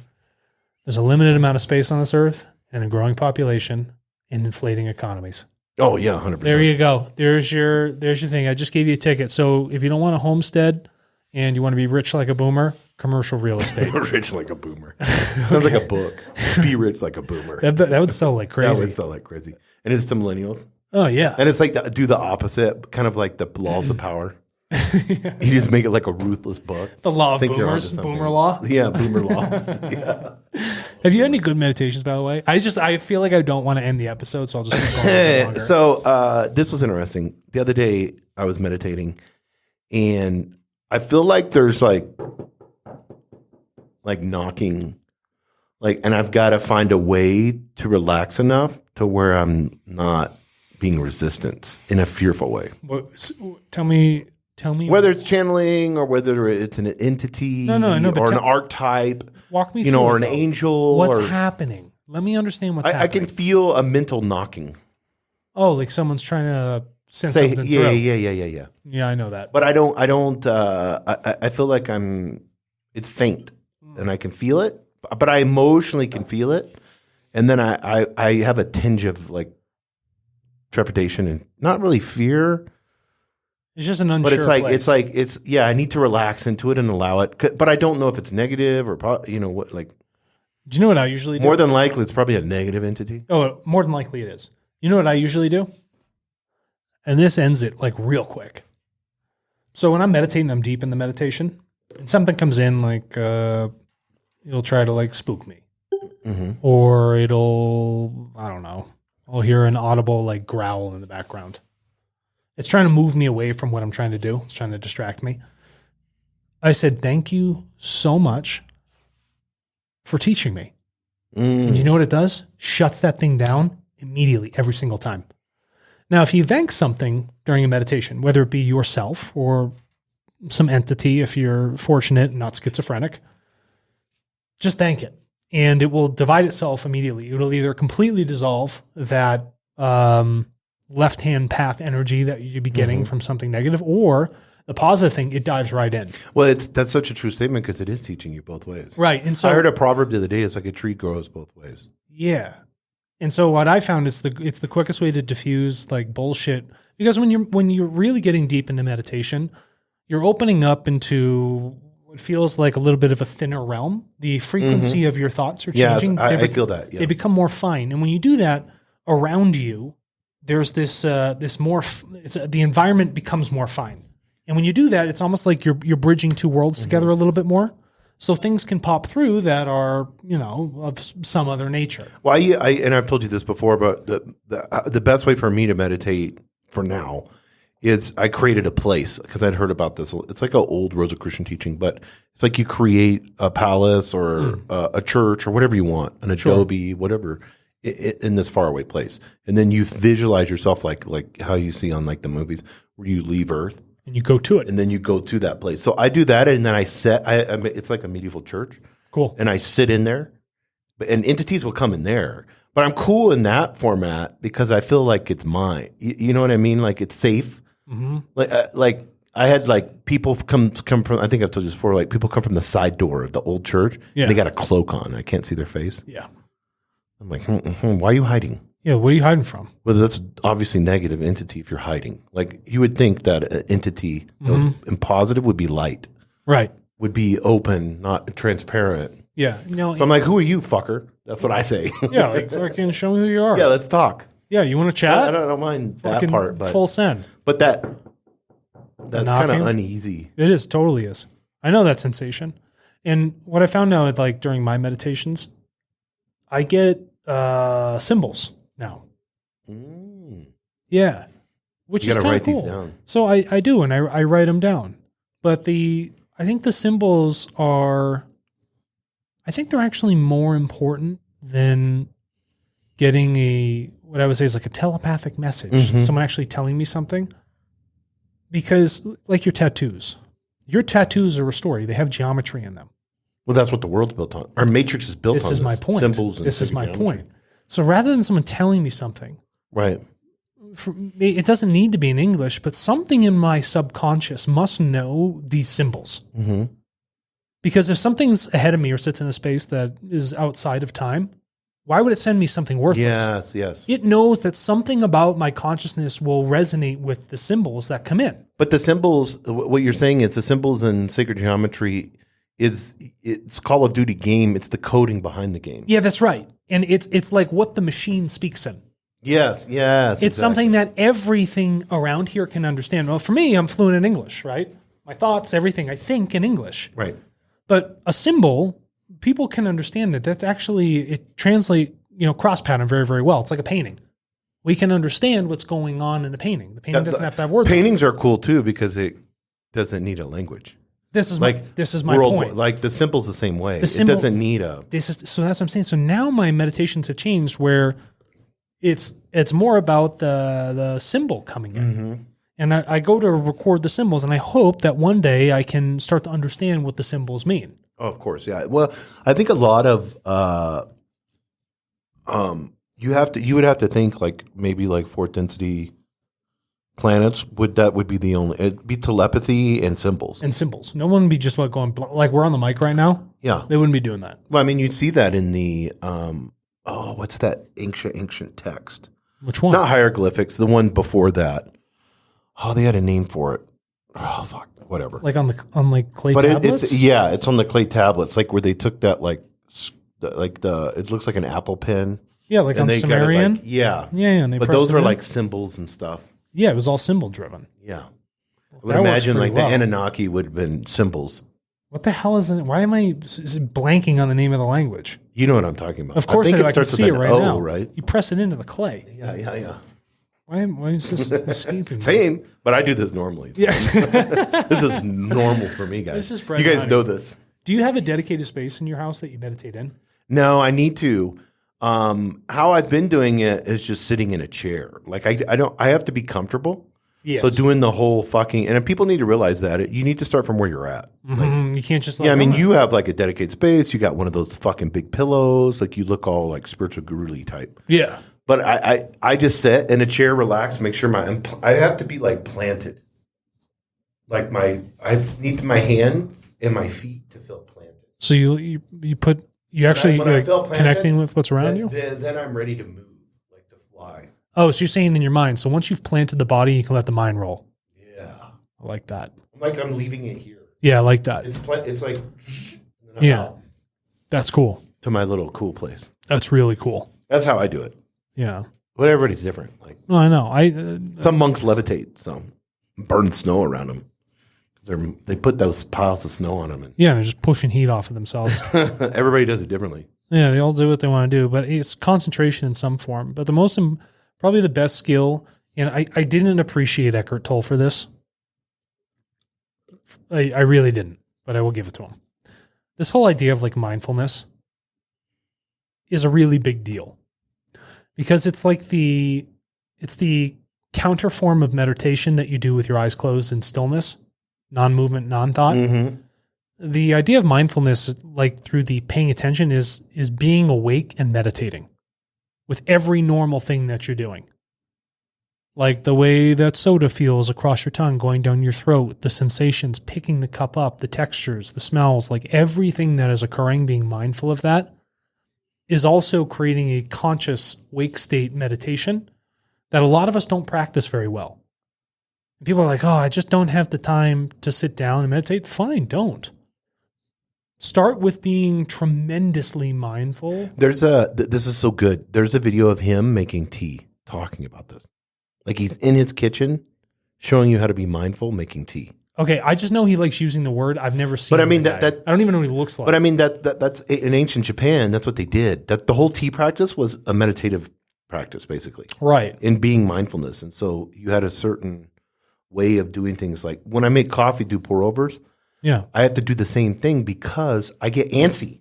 There's a limited amount of space on this earth and a growing population and inflating economies. Oh, yeah, 100%. There you go. There's your thing. I just gave you a ticket. So if you don't want a homestead and you want to be rich like a boomer, commercial real estate. Rich like a boomer. Sounds like a book. Be rich like a boomer. That would sell like crazy. That would sell like crazy. And it's to millennials. Oh, yeah. And it's like do the opposite, kind of like the laws of power. You just make it like a ruthless book. The law of Think you're boomers, onto something. boomer law. Yeah, boomer laws. Yeah. Have you had any good meditations, by the way? I feel like I don't want to end the episode, so I'll just keep going a bit longer. So this was interesting. The other day I was meditating, and I feel like there's like knocking, and I've got to find a way to relax enough to where I'm not being resistant in a fearful way. Tell me. Whether it's channeling or whether it's an entity No, or an archetype, walk me through or it, an angel. What's happening? Let me understand what's happening. I can feel a mental knocking. Oh, like someone's trying to send Say, something yeah, through. yeah. Yeah, I know that. But I don't. I feel like it's faint, and I can feel it, but I emotionally can feel it, and then I have a tinge of like trepidation and not really fear. It's just an unsure But place. I need to relax into it and allow it. But I don't know if it's negative or what. Do you know what I usually do? More than likely, it's probably a negative entity. Oh, more than likely it is. You know what I usually do? And this ends it like real quick. So when I'm meditating, I'm deep in the meditation, and something comes in it'll try to like spook me, or I don't know, I'll hear an audible like growl in the background. It's trying to move me away from what I'm trying to do. It's trying to distract me. I said, thank you so much for teaching me. And you know what it does? Shuts that thing down immediately every single time. Now, if you thank something during a meditation, whether it be yourself or some entity, if you're fortunate and not schizophrenic, just thank it. And it will divide itself immediately. It'll either completely dissolve that left-hand path energy that you'd be getting from something negative, or the positive thing, it dives right in. Well, that's such a true statement because it is teaching you both ways. Right. And so I heard a proverb the other day. It's like a tree grows both ways. Yeah. And so what I found is it's the quickest way to diffuse like bullshit, because when you're really getting deep into meditation, you're opening up into what feels like a little bit of a thinner realm. The frequency of your thoughts are changing. Yeah, I feel that. Yeah. They become more fine. And when you do that around you, there's this more, the environment becomes more fine. And when you do that, it's almost like you're bridging two worlds together a little bit more. So things can pop through that are, of some other nature. Well, and I've told you this before, but the best way for me to meditate for now is I created a place, because I'd heard about this. It's like an old Rosicrucian teaching, but it's like you create a palace or a church or whatever you want, an adobe, whatever, in this faraway place. And then you visualize yourself like how you see on like the movies where you leave Earth. And you go to it. And then you go to that place. So I do that, and then I it's like a medieval church. Cool. And I sit in there, and entities will come in there. But I'm cool in that format because I feel like it's mine. You know what I mean? Like it's safe. Mm-hmm. Like I had like people come from, I think I've told you this before, like people come from the side door of the old church. Yeah. And they got a cloak on. I can't see their face. Yeah. I'm like, why are you hiding? Yeah, what are you hiding from? Well, that's obviously negative entity if you're hiding. Like you would think that an entity that was positive would be light. Right. Would be open, not transparent. Yeah. So I'm like, who are you, fucker? That's what I say. Yeah, like fucking show me who you are. Yeah, let's talk. Yeah, you want to chat? I don't mind that part, but full send. But that's kind of uneasy. It is, totally is. I know that sensation. And what I found now is like during my meditations, I get symbols now. Yeah. Which is kind of cool. These down. So I do, and I write them down. But I think the symbols they're actually more important than getting what I would say is like a telepathic message, someone actually telling me something. Because like your tattoos are a story. They have geometry in them. Well, that's what the world's built on. Our matrix is built on. This is my point. Symbols. This is my point. So rather than someone telling me something, right? For me, it doesn't need to be in English, but something in my subconscious must know these symbols. Mm-hmm. Because if something's ahead of me or sits in a space that is outside of time, why would it send me something worthless? Yes. It knows that something about my consciousness will resonate with the symbols that come in. But the symbols, what you're saying is the symbols in sacred geometry it's Call of Duty game. It's the coding behind the game. Yeah, that's right. And it's like what the machine speaks in. Yes. It's exactly. something that everything around here can understand. Well, for me, I'm fluent in English, right? My thoughts, everything I think in English. Right. But a symbol, people can understand that that's actually, it translate, cross pattern very, very well. It's like a painting. We can understand what's going on in a painting. The painting doesn't have to have words. Paintings are cool too because it doesn't need a language. This is my point. Like the symbol's the same way. The symbol, it doesn't need a. So that's what I'm saying. So now my meditations have changed where it's more about the symbol coming in. Mm-hmm. And I go to record the symbols, and I hope that one day I can start to understand what the symbols mean. Oh, of course, yeah. Well, I think a lot of you would have to think like maybe like fourth density planets would be the only. It'd be telepathy and symbols. And symbols. No one would be just like going like we're on the mic right now. Yeah, they wouldn't be doing that. Well, I mean, you'd see that in the what's that ancient text? Which one? Not hieroglyphics. The one before that. Oh, they had a name for it. Oh, fuck, whatever. Like on like clay tablets? It's on the clay tablets, like where they took that it looks like an Apple pen. Yeah, like on Sumerian. Yeah. And but those were like symbols and stuff. Yeah, it was all symbol driven. Yeah. I would imagine like the Anunnaki would have been symbols. What the hell is it? Why am I blanking on the name of the language? You know what I'm talking about. Of course, I think it starts with an O, now. Right? You press it into the clay. Yeah. Why is this escaping me? Same, but I do this normally. So. Yeah. This is normal for me, guys. You guys know this. Do you have a dedicated space in your house that you meditate in? No, I need to. How I've been doing it is just sitting in a chair. Like I have to be comfortable. Yes. So doing the whole and people need to realize that you need to start from where you're at. Mm-hmm. You can't just. I mean, you have like a dedicated space. You got one of those fucking big pillows. Like you look all like spiritual guru-y type. Yeah. But I just sit in a chair, relax, make sure I have to be like planted. Like I need my hands and my feet to feel planted. So you actually connecting with what's around you? Then I'm ready to move, like to fly. Oh, so you're saying in your mind. So once you've planted the body, you can let the mind roll. Yeah. I like that. Like I'm leaving it here. Yeah, I like that. It's like. Yeah. That's cool. To my little cool place. That's really cool. That's how I do it. Yeah. But everybody's different. Like, no, I know. Some monks levitate, some burn snow around them. They put those piles of snow on them. They're just pushing heat off of themselves. Everybody does it differently. Yeah, they all do what they want to do, but it's concentration in some form. But probably the best skill, and I didn't appreciate Eckhart Tolle for this. I really didn't, but I will give it to him. This whole idea of like mindfulness is a really big deal. Because it's like the counter form of meditation that you do with your eyes closed in stillness, non-movement, non-thought. Mm-hmm. The idea of mindfulness, like through the paying attention, is being awake and meditating with every normal thing that you're doing. Like the way that soda feels across your tongue, going down your throat, the sensations, picking the cup up, the textures, the smells, like everything that is occurring, being mindful of that, is also creating a conscious wake state meditation that a lot of us don't practice very well. People are like, oh, I just don't have the time to sit down and meditate. Fine, don't. Start with being tremendously mindful. This is so good. There's a video of him making tea, talking about this. Like he's in his kitchen, showing you how to be mindful, making tea. Okay, I just know he likes using the word. I've never seen. But I mean I don't even know what he looks like. But I mean that's in ancient Japan. That's what they did. That the whole tea practice was a meditative practice, basically. Right. In being mindfulness, and so you had a certain way of doing things. Like when I make coffee, do pour overs. Yeah. I have to do the same thing because I get antsy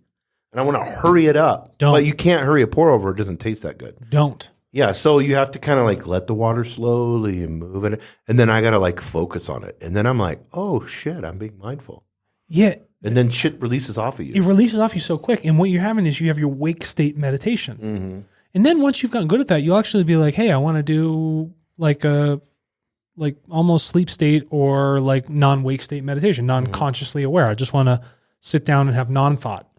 and I want to hurry it up. Don't. But you can't hurry a pour over. It doesn't taste that good. Don't. Yeah, so you have to kind of like let the water slowly move it, and then I got to like focus on it. And then I'm like, oh shit, I'm being mindful. Yeah. And then shit releases off of you. It releases off you so quick. And what you're having is you have your wake state meditation. Mm-hmm. And then once you've gotten good at that, you'll actually be like, hey, I want to do like a almost sleep state or like non-wake state meditation, non-consciously aware. I just want to sit down and have non-thought.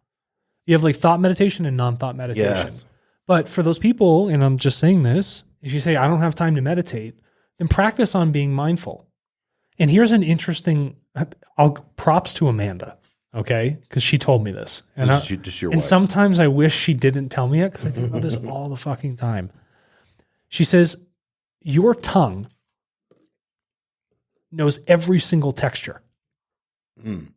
You have like thought meditation and non-thought meditation. Yes. But for those people, and I'm just saying this, if you say, I don't have time to meditate, then practice on being mindful. And here's an interesting, props to Amanda, okay? Because she told me this. And, just your wife. Sometimes I wish she didn't tell me it because I think about this all the fucking time. She says, your tongue knows every single texture. Mm.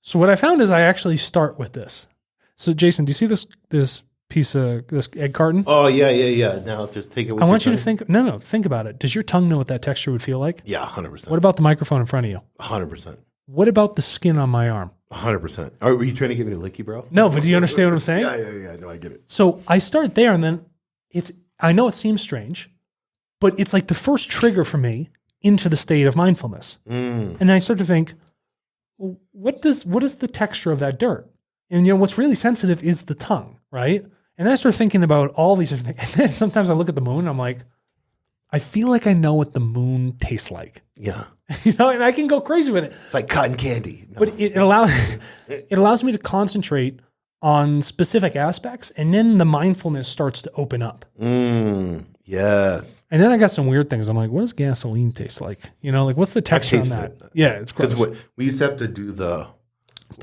So what I found is I actually start with this. So Jason, do you see this piece of this egg carton? Oh yeah. Now just take it with I want you tongue. to think about it. Does your tongue know what that texture would feel like? Yeah, 100%. What about the microphone in front of you? 100%. What about the skin on my arm? 100%. Were you trying to give me a licky, bro? No, but do you understand what I'm saying? Yeah. No, I get it. So I start there, and then I know it seems strange, but it's like the first trigger for me into the state of mindfulness. Mm. And I start to think, well, what is the texture of that dirt? And what's really sensitive is the tongue, right? And then I start thinking about all these different things. And then sometimes I look at the moon and I'm like, I feel like I know what the moon tastes like. Yeah. And I can go crazy with it. It's like cotton candy. No. But it allows me to concentrate on specific aspects, and then the mindfulness starts to open up. Yes. And then I got some weird things. I'm like, what does gasoline taste like? Like what's the texture on that? Yeah, it's gross. Because we used to have to do the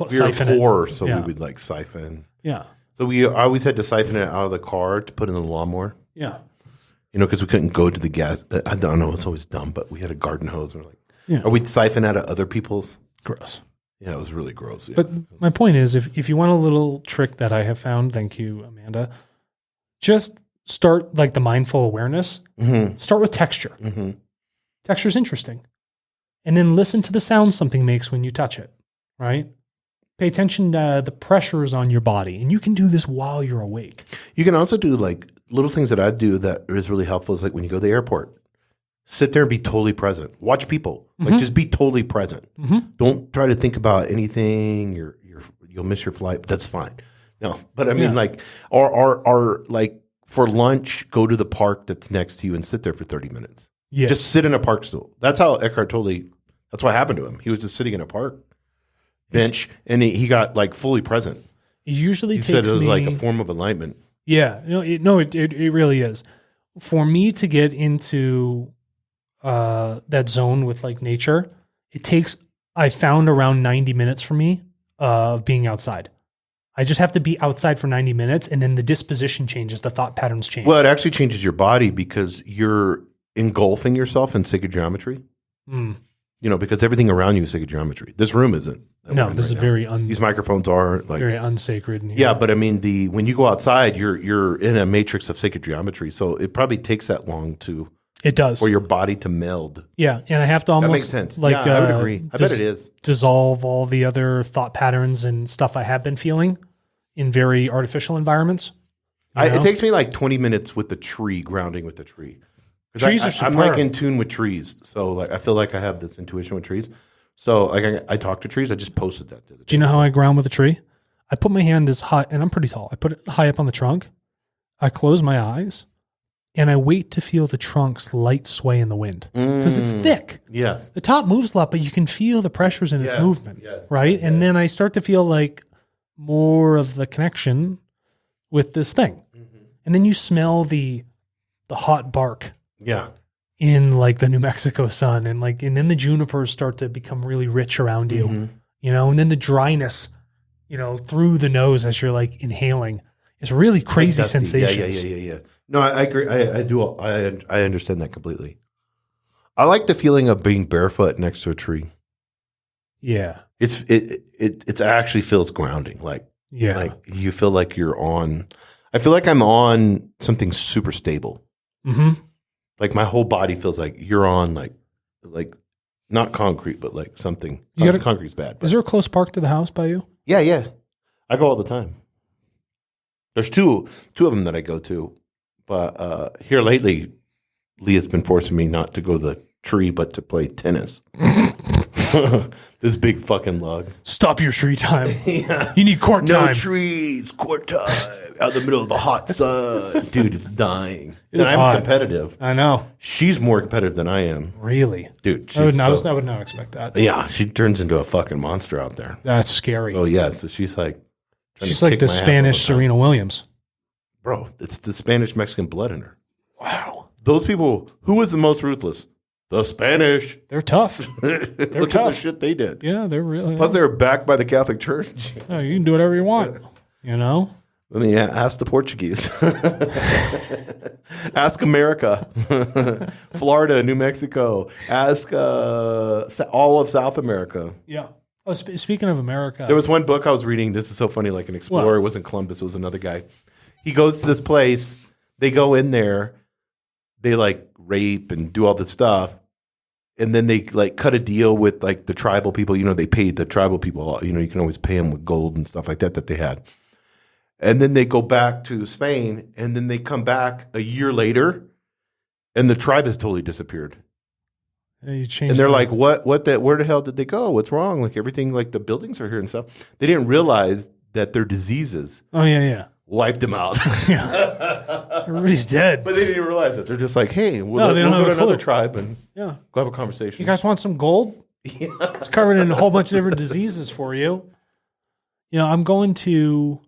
Siphon pour, it. so Yeah. we would like siphon. Yeah. So I always had to siphon it out of the car to put in the lawnmower. Yeah. Because we couldn't go to the gas. I don't know. It's always dumb, but we had a garden hose. And we're like, Yeah. or we'd siphon out of other people's. Gross. Yeah, it was really gross. Yeah. But my point is, if you want a little trick that I have found, thank you, Amanda, just start like the mindful awareness. Mm-hmm. Start with texture. Mm-hmm. Texture is interesting. And then listen to the sound something makes when you touch it, right? Pay attention to the pressures on your body. And you can do this while you're awake. You can also do like little things that I do that is really helpful is like when you go to the airport, sit there and be totally present. Watch people. Like just be totally present. Mm-hmm. Don't try to think about anything. You'll miss your flight. But that's fine. No, but I mean like or like for lunch, go to the park that's next to you and sit there for 30 minutes. Yes. Just sit in a park stool. That's how Eckhart that's what happened to him. He was just sitting in a park bench and he got like fully present. It usually He takes said it was me, like a form of enlightenment. Yeah. It really is. For me to get into that zone with like nature, I found around 90 minutes for me of being outside. I just have to be outside for 90 minutes and then the disposition changes, the thought patterns change. Well, it actually changes your body because you're engulfing yourself in sacred geometry. Mm. Because everything around you is sacred geometry. This room isn't. No, this is very These microphones are like very unsacred. Yeah, but I mean when you go outside, you're in a matrix of sacred geometry. So it probably takes that long it does for your body to meld. Yeah, and I have to almost that makes sense. Like I would agree. I bet it is. Dissolve all the other thought patterns and stuff I have been feeling in very artificial environments. It takes me like 20 minutes with the tree, grounding with the tree. Trees are superb. I'm like in tune with trees. So like I feel like I have this intuition with trees. So like I talk to trees. I just posted that the other day. Do you know how I ground with a tree? I put my hand as high, and I'm pretty tall. I put it high up on the trunk. I close my eyes, and I wait to feel the trunk's light sway in the wind because it's thick. Yes. The top moves a lot, but you can feel the pressures in its movement, right? Yes. And then I start to feel like more of the connection with this thing. Mm-hmm. And then you smell the hot bark. Yeah. In like the New Mexico sun and then the junipers start to become really rich around you, and then the dryness, through the nose as you're like inhaling is really crazy sensations. Yeah. No, I agree. I do. I understand that completely. I like the feeling of being barefoot next to a tree. Yeah. It's actually feels grounding. Like you feel like I feel like I'm on something super stable. Mm-hmm. Like my whole body feels like you're on like not concrete, but like something. Concrete's bad. But. Is there a close park to the house by you? Yeah. I go all the time. There's two of them that I go to. But here lately, Leah's been forcing me not to go to the tree, but to play tennis. This big fucking lug. Stop your tree time. Yeah. You need court time. No trees, court time, out in the middle of the hot sun. Dude, it's dying. It is I'm hot. competitive. I know. She's more competitive than I am. Really? Dude, I would not expect that. Yeah, she turns into a fucking monster out there. That's scary. So, yeah, so she's like... She's like the Spanish Serena Williams. Bro, it's the Spanish-Mexican blood in her. Wow. Those people, who was the most ruthless? The Spanish. They're tough. Look at the tough. shit they did. Yeah, they're really. Plus, they were backed by the Catholic Church. Oh, you can do whatever you want. You know? I mean, ask the Portuguese. Ask America. Florida, New Mexico. Ask all of South America. Yeah. Oh, speaking of America. There was one book I was reading. This is so funny, like an explorer. What? It wasn't Columbus. It was another guy. He goes to this place. They go in there. They, like, rape and do all this stuff. And then they, like, cut a deal with, like, the tribal people. You know, they paid the tribal people. You know, you can always pay them with gold and stuff like that they had. And then they go back to Spain. And then they come back a year later. And the tribe has totally disappeared. You changed And they're like, where the hell did they go? What's wrong? Like, everything, like, the buildings are here and stuff. They didn't realize that their diseases Oh, yeah. wiped them out. Yeah. Everybody's dead. But they didn't realize it. They're just like, hey, we'll they go don't have to a clue. another tribe and Yeah. go have a conversation. You guys want some gold? Yeah. It's covered in a whole bunch of different diseases for you. You know, I'm going to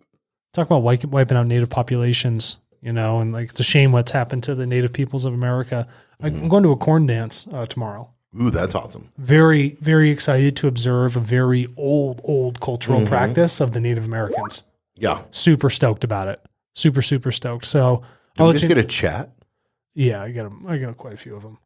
talk about wiping out native populations, you know, and like it's a shame what's happened to the native peoples of America. I'm going to a corn dance tomorrow. Ooh, that's awesome. Very, very excited to observe a very old cultural practice of the Native Americans. Yeah. Super stoked about it. Super stoked. So Did we just get a chat? Yeah, I got quite a few of them.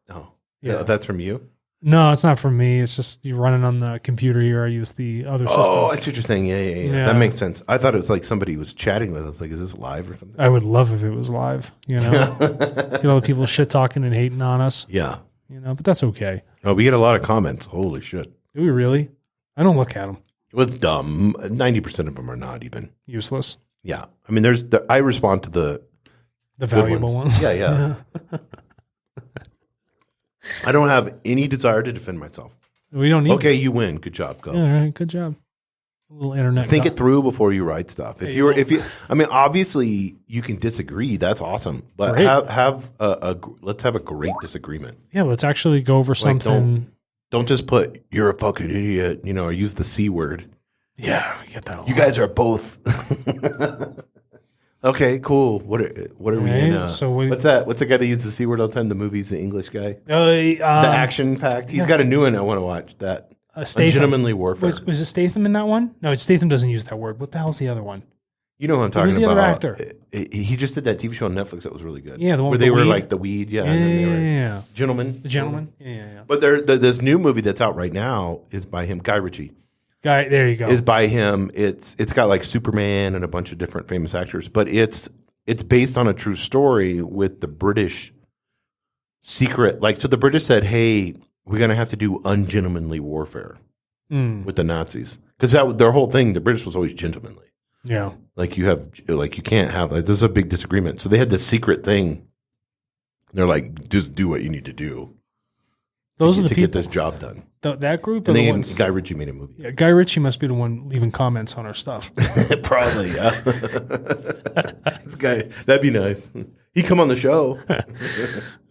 Oh, Yeah. That's from you? No, it's not from me. It's just you're running on the computer here. I use the other system. Oh, I see what you're saying. Yeah. That makes sense. I thought it was like somebody was chatting with us. Like, is this live or something? I would love if it was live, you know. Get all the people shit talking and hating on us. Yeah. You know, but that's okay. Oh, we get a lot of comments. Holy shit. Do we really? I don't look at them. It was dumb. 90% of them are not even. Useless. Yeah. I mean, I respond to the valuable ones. Yeah. I don't have any desire to defend myself. We don't need Okay, you win. Good job. Go. Yeah, all right, good job. A little internet. Think it through before you write stuff. If you, I mean, obviously you can disagree. That's awesome. But Great. let's have a great disagreement. Yeah, let's actually go over something. Don't just put "you're a fucking idiot," you know, or use the C word. Yeah, we get that a lot. You guys are both. Okay, cool. What are we in? So what's that? What's the guy that uses the C word all the time? The movie's the English guy. The action packed. He's got a new one I want to watch. That Legitimately Warfare. Was it Statham in that one? No, Statham doesn't use that word. What the hell's the other one? You know who I'm talking Who's the about. other actor? He just did that TV show on Netflix that was really good. Yeah, the one where with they the were weed? like the weed. Yeah, Yeah, and then they were yeah. Gentlemen. The Gentleman? Yeah. But this new movie that's out right now is by him, Guy Ritchie. There you go. Is by him. It's got like Superman and a bunch of different famous actors, but it's based on a true story with the British secret. Like, so the British said, "Hey, we're gonna have to do ungentlemanly warfare with the Nazis," because their whole thing, the British was always gentlemanly. Yeah. Like you can't have like, there's a big disagreement. So they had this secret thing. They're like, just do what you need to do. Those are the to people get this job done. That group. And are the then ones, Guy Ritchie made a movie. Yeah, Guy Ritchie must be the one leaving comments on our stuff. Probably, yeah. This guy, that'd be nice. He come on the show.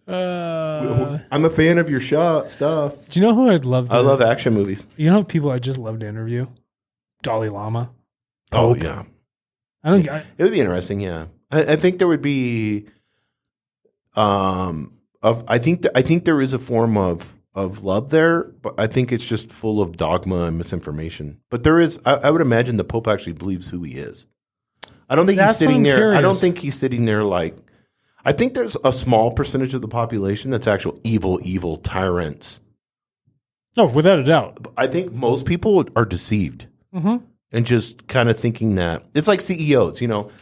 I'm a fan of your stuff. Do you know who I'd love? I love action movies. You know people I just love to interview? Dalai Lama. Oh yeah, it would be interesting. Yeah, I think there would be. I think there is a form of love there, but I think it's just full of dogma and misinformation. But there is, I would imagine the Pope actually believes who he is. I don't think he's sitting there. Curious. I don't think he's sitting there like. I think there's a small percentage of the population that's actual evil tyrants. No, without a doubt. I think most people are deceived and just kind of thinking that it's like CEOs. You know,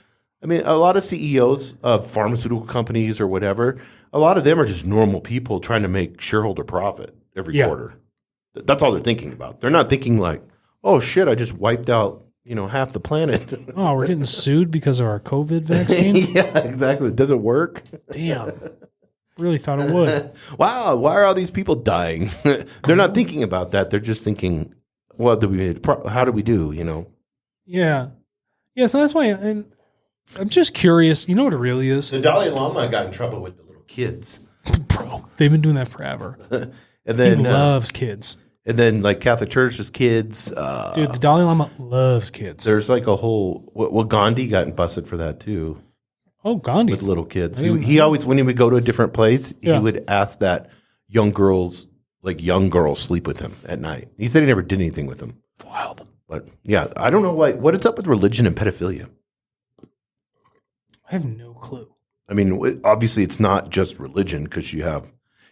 I mean, a lot of CEOs of pharmaceutical companies or whatever. A lot of them are just normal people trying to make shareholder profit every quarter. That's all they're thinking about. They're not thinking like, oh shit, I just wiped out half the planet. Oh, we're getting sued because of our COVID vaccine? Yeah, exactly. Does it work? Damn. Really thought it would. Wow, why are all these people dying? They're not thinking about that. They're just thinking, how do we do, Yeah. Yeah, so that's why I'm just curious. You know what it really is? The Dalai Lama got in trouble with the little kids. Bro, they've been doing that forever. And then he loves kids. And then like Catholic Church is kids. Dude, the Dalai Lama loves kids. There's like a whole, Gandhi got busted for that too. Oh, Gandhi. With little kids. He always, when he would go to a different place, he would ask that young girls sleep with him at night. He said he never did anything with them. Wild. But yeah, I don't know what is up with religion and pedophilia. I have no clue. I mean, obviously it's not just religion because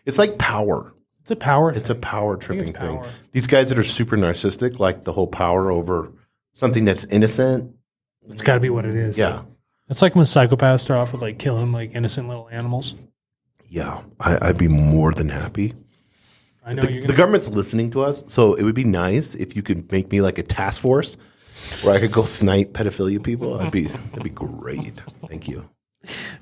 it's like power. It's a power It's thing. a power tripping thing. Power. These guys that are super narcissistic, like the whole power over something that's innocent. It's got to be what it is. Yeah. It's like when psychopaths start off with like killing like innocent little animals. Yeah. I'd be more than happy. I know the government's listening to us, so it would be nice if you could make me like a task force where I could go snipe pedophilia people. That'd be great. Thank you.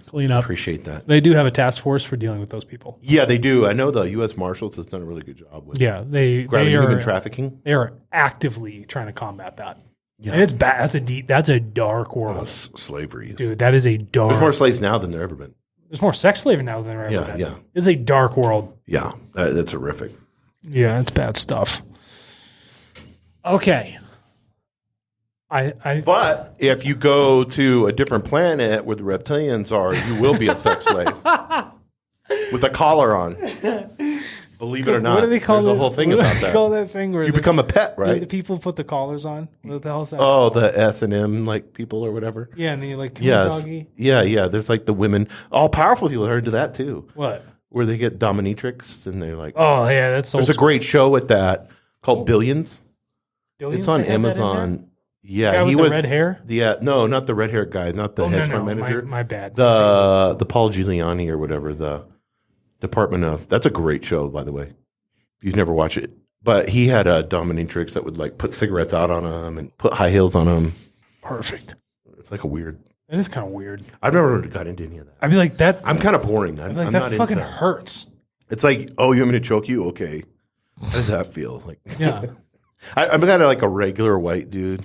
Clean up. Appreciate that. They do have a task force for dealing with those people. Yeah, they do. I know the U.S. Marshals has done a really good job with they human are trafficking. They are actively trying to combat that. Yeah. And it's bad. That's a dark world. Slavery. Dude, that is a dark. There's more slaves now than there ever been. There's more sex slaving now than there ever been. Yeah. It's a dark world. Yeah, that's horrific. Yeah, it's bad stuff. Okay. But if you go to a different planet where the reptilians are, you will be a sex slave with a collar on. Believe it or not, what do they call there's a whole thing about that. Call that thing where you become a pet, right? The people put the collars on. What the hell's that? Oh, the S&M like people or whatever. Yeah, and the like doggy. Yeah. There's like the women, all powerful people are into that too. What? Where they get dominatrix and they're like, oh yeah, that's there's a great show with that called Billions. Billions. It's on Amazon. Yeah, guy with the red hair. Yeah, no, not the red hair guy, not the hedge fund manager. My bad. The Paul Giuliani or whatever, the Department of. That's a great show, by the way. If you've never watched it, but he had a dominatrix that would like put cigarettes out on him and put high heels on him. Perfect. It's like a weird. It is kind of weird. I've never got into any of that. I'd be like that. I'm kind of boring. I'm that not fucking into hurts. It's like, oh, you want me to choke you? Okay. How does that feel? Like, yeah. I'm kind of like a regular white dude.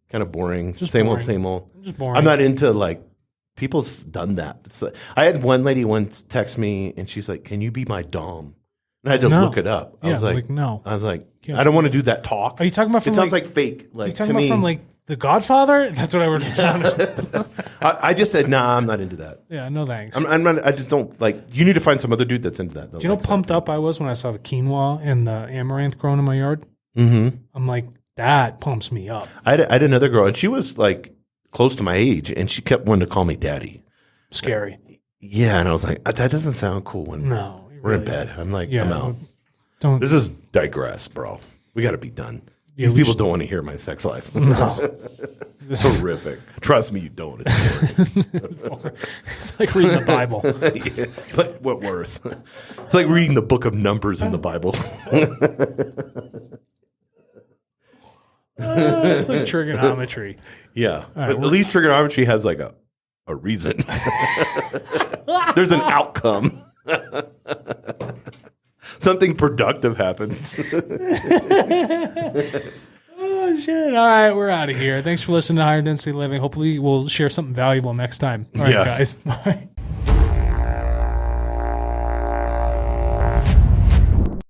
Kind of boring. Just same old. Just boring. I'm not into like people's done that. It's like, I had one lady once text me and she's like, "Can you be my dom?" And I had to look it up. I was like, no. I was like, I don't want to do that talk. Are you talking about? From it sounds like fake. Like are you talking about from like The Godfather? That's what I would respond. I just said, nah, I'm not into that. Yeah, no thanks. I'm not. I just don't like. You need to find some other dude that's into that. Do you know how pumped up I was when I saw the quinoa and the amaranth growing in my yard? Mm-hmm. I'm like, that pumps me up. I had another girl, and she was like close to my age, and she kept wanting to call me daddy. Scary. Yeah, and I was like, that doesn't sound cool when we're in bed. I'm like, I'm out. This is digress, bro. We got to be done. Yeah, These people don't want to hear my sex life. No. It's horrific. Trust me, you don't. It's like reading the Bible. Yeah, but what worse? It's like reading the book of Numbers in the Bible. It's like trigonometry. Yeah. Right, but at least trigonometry has like a reason. There's an outcome. Something productive happens. Oh, shit. All right, we're out of here. Thanks for listening to Higher Density Living. Hopefully we'll share something valuable next time. All right, guys. Bye.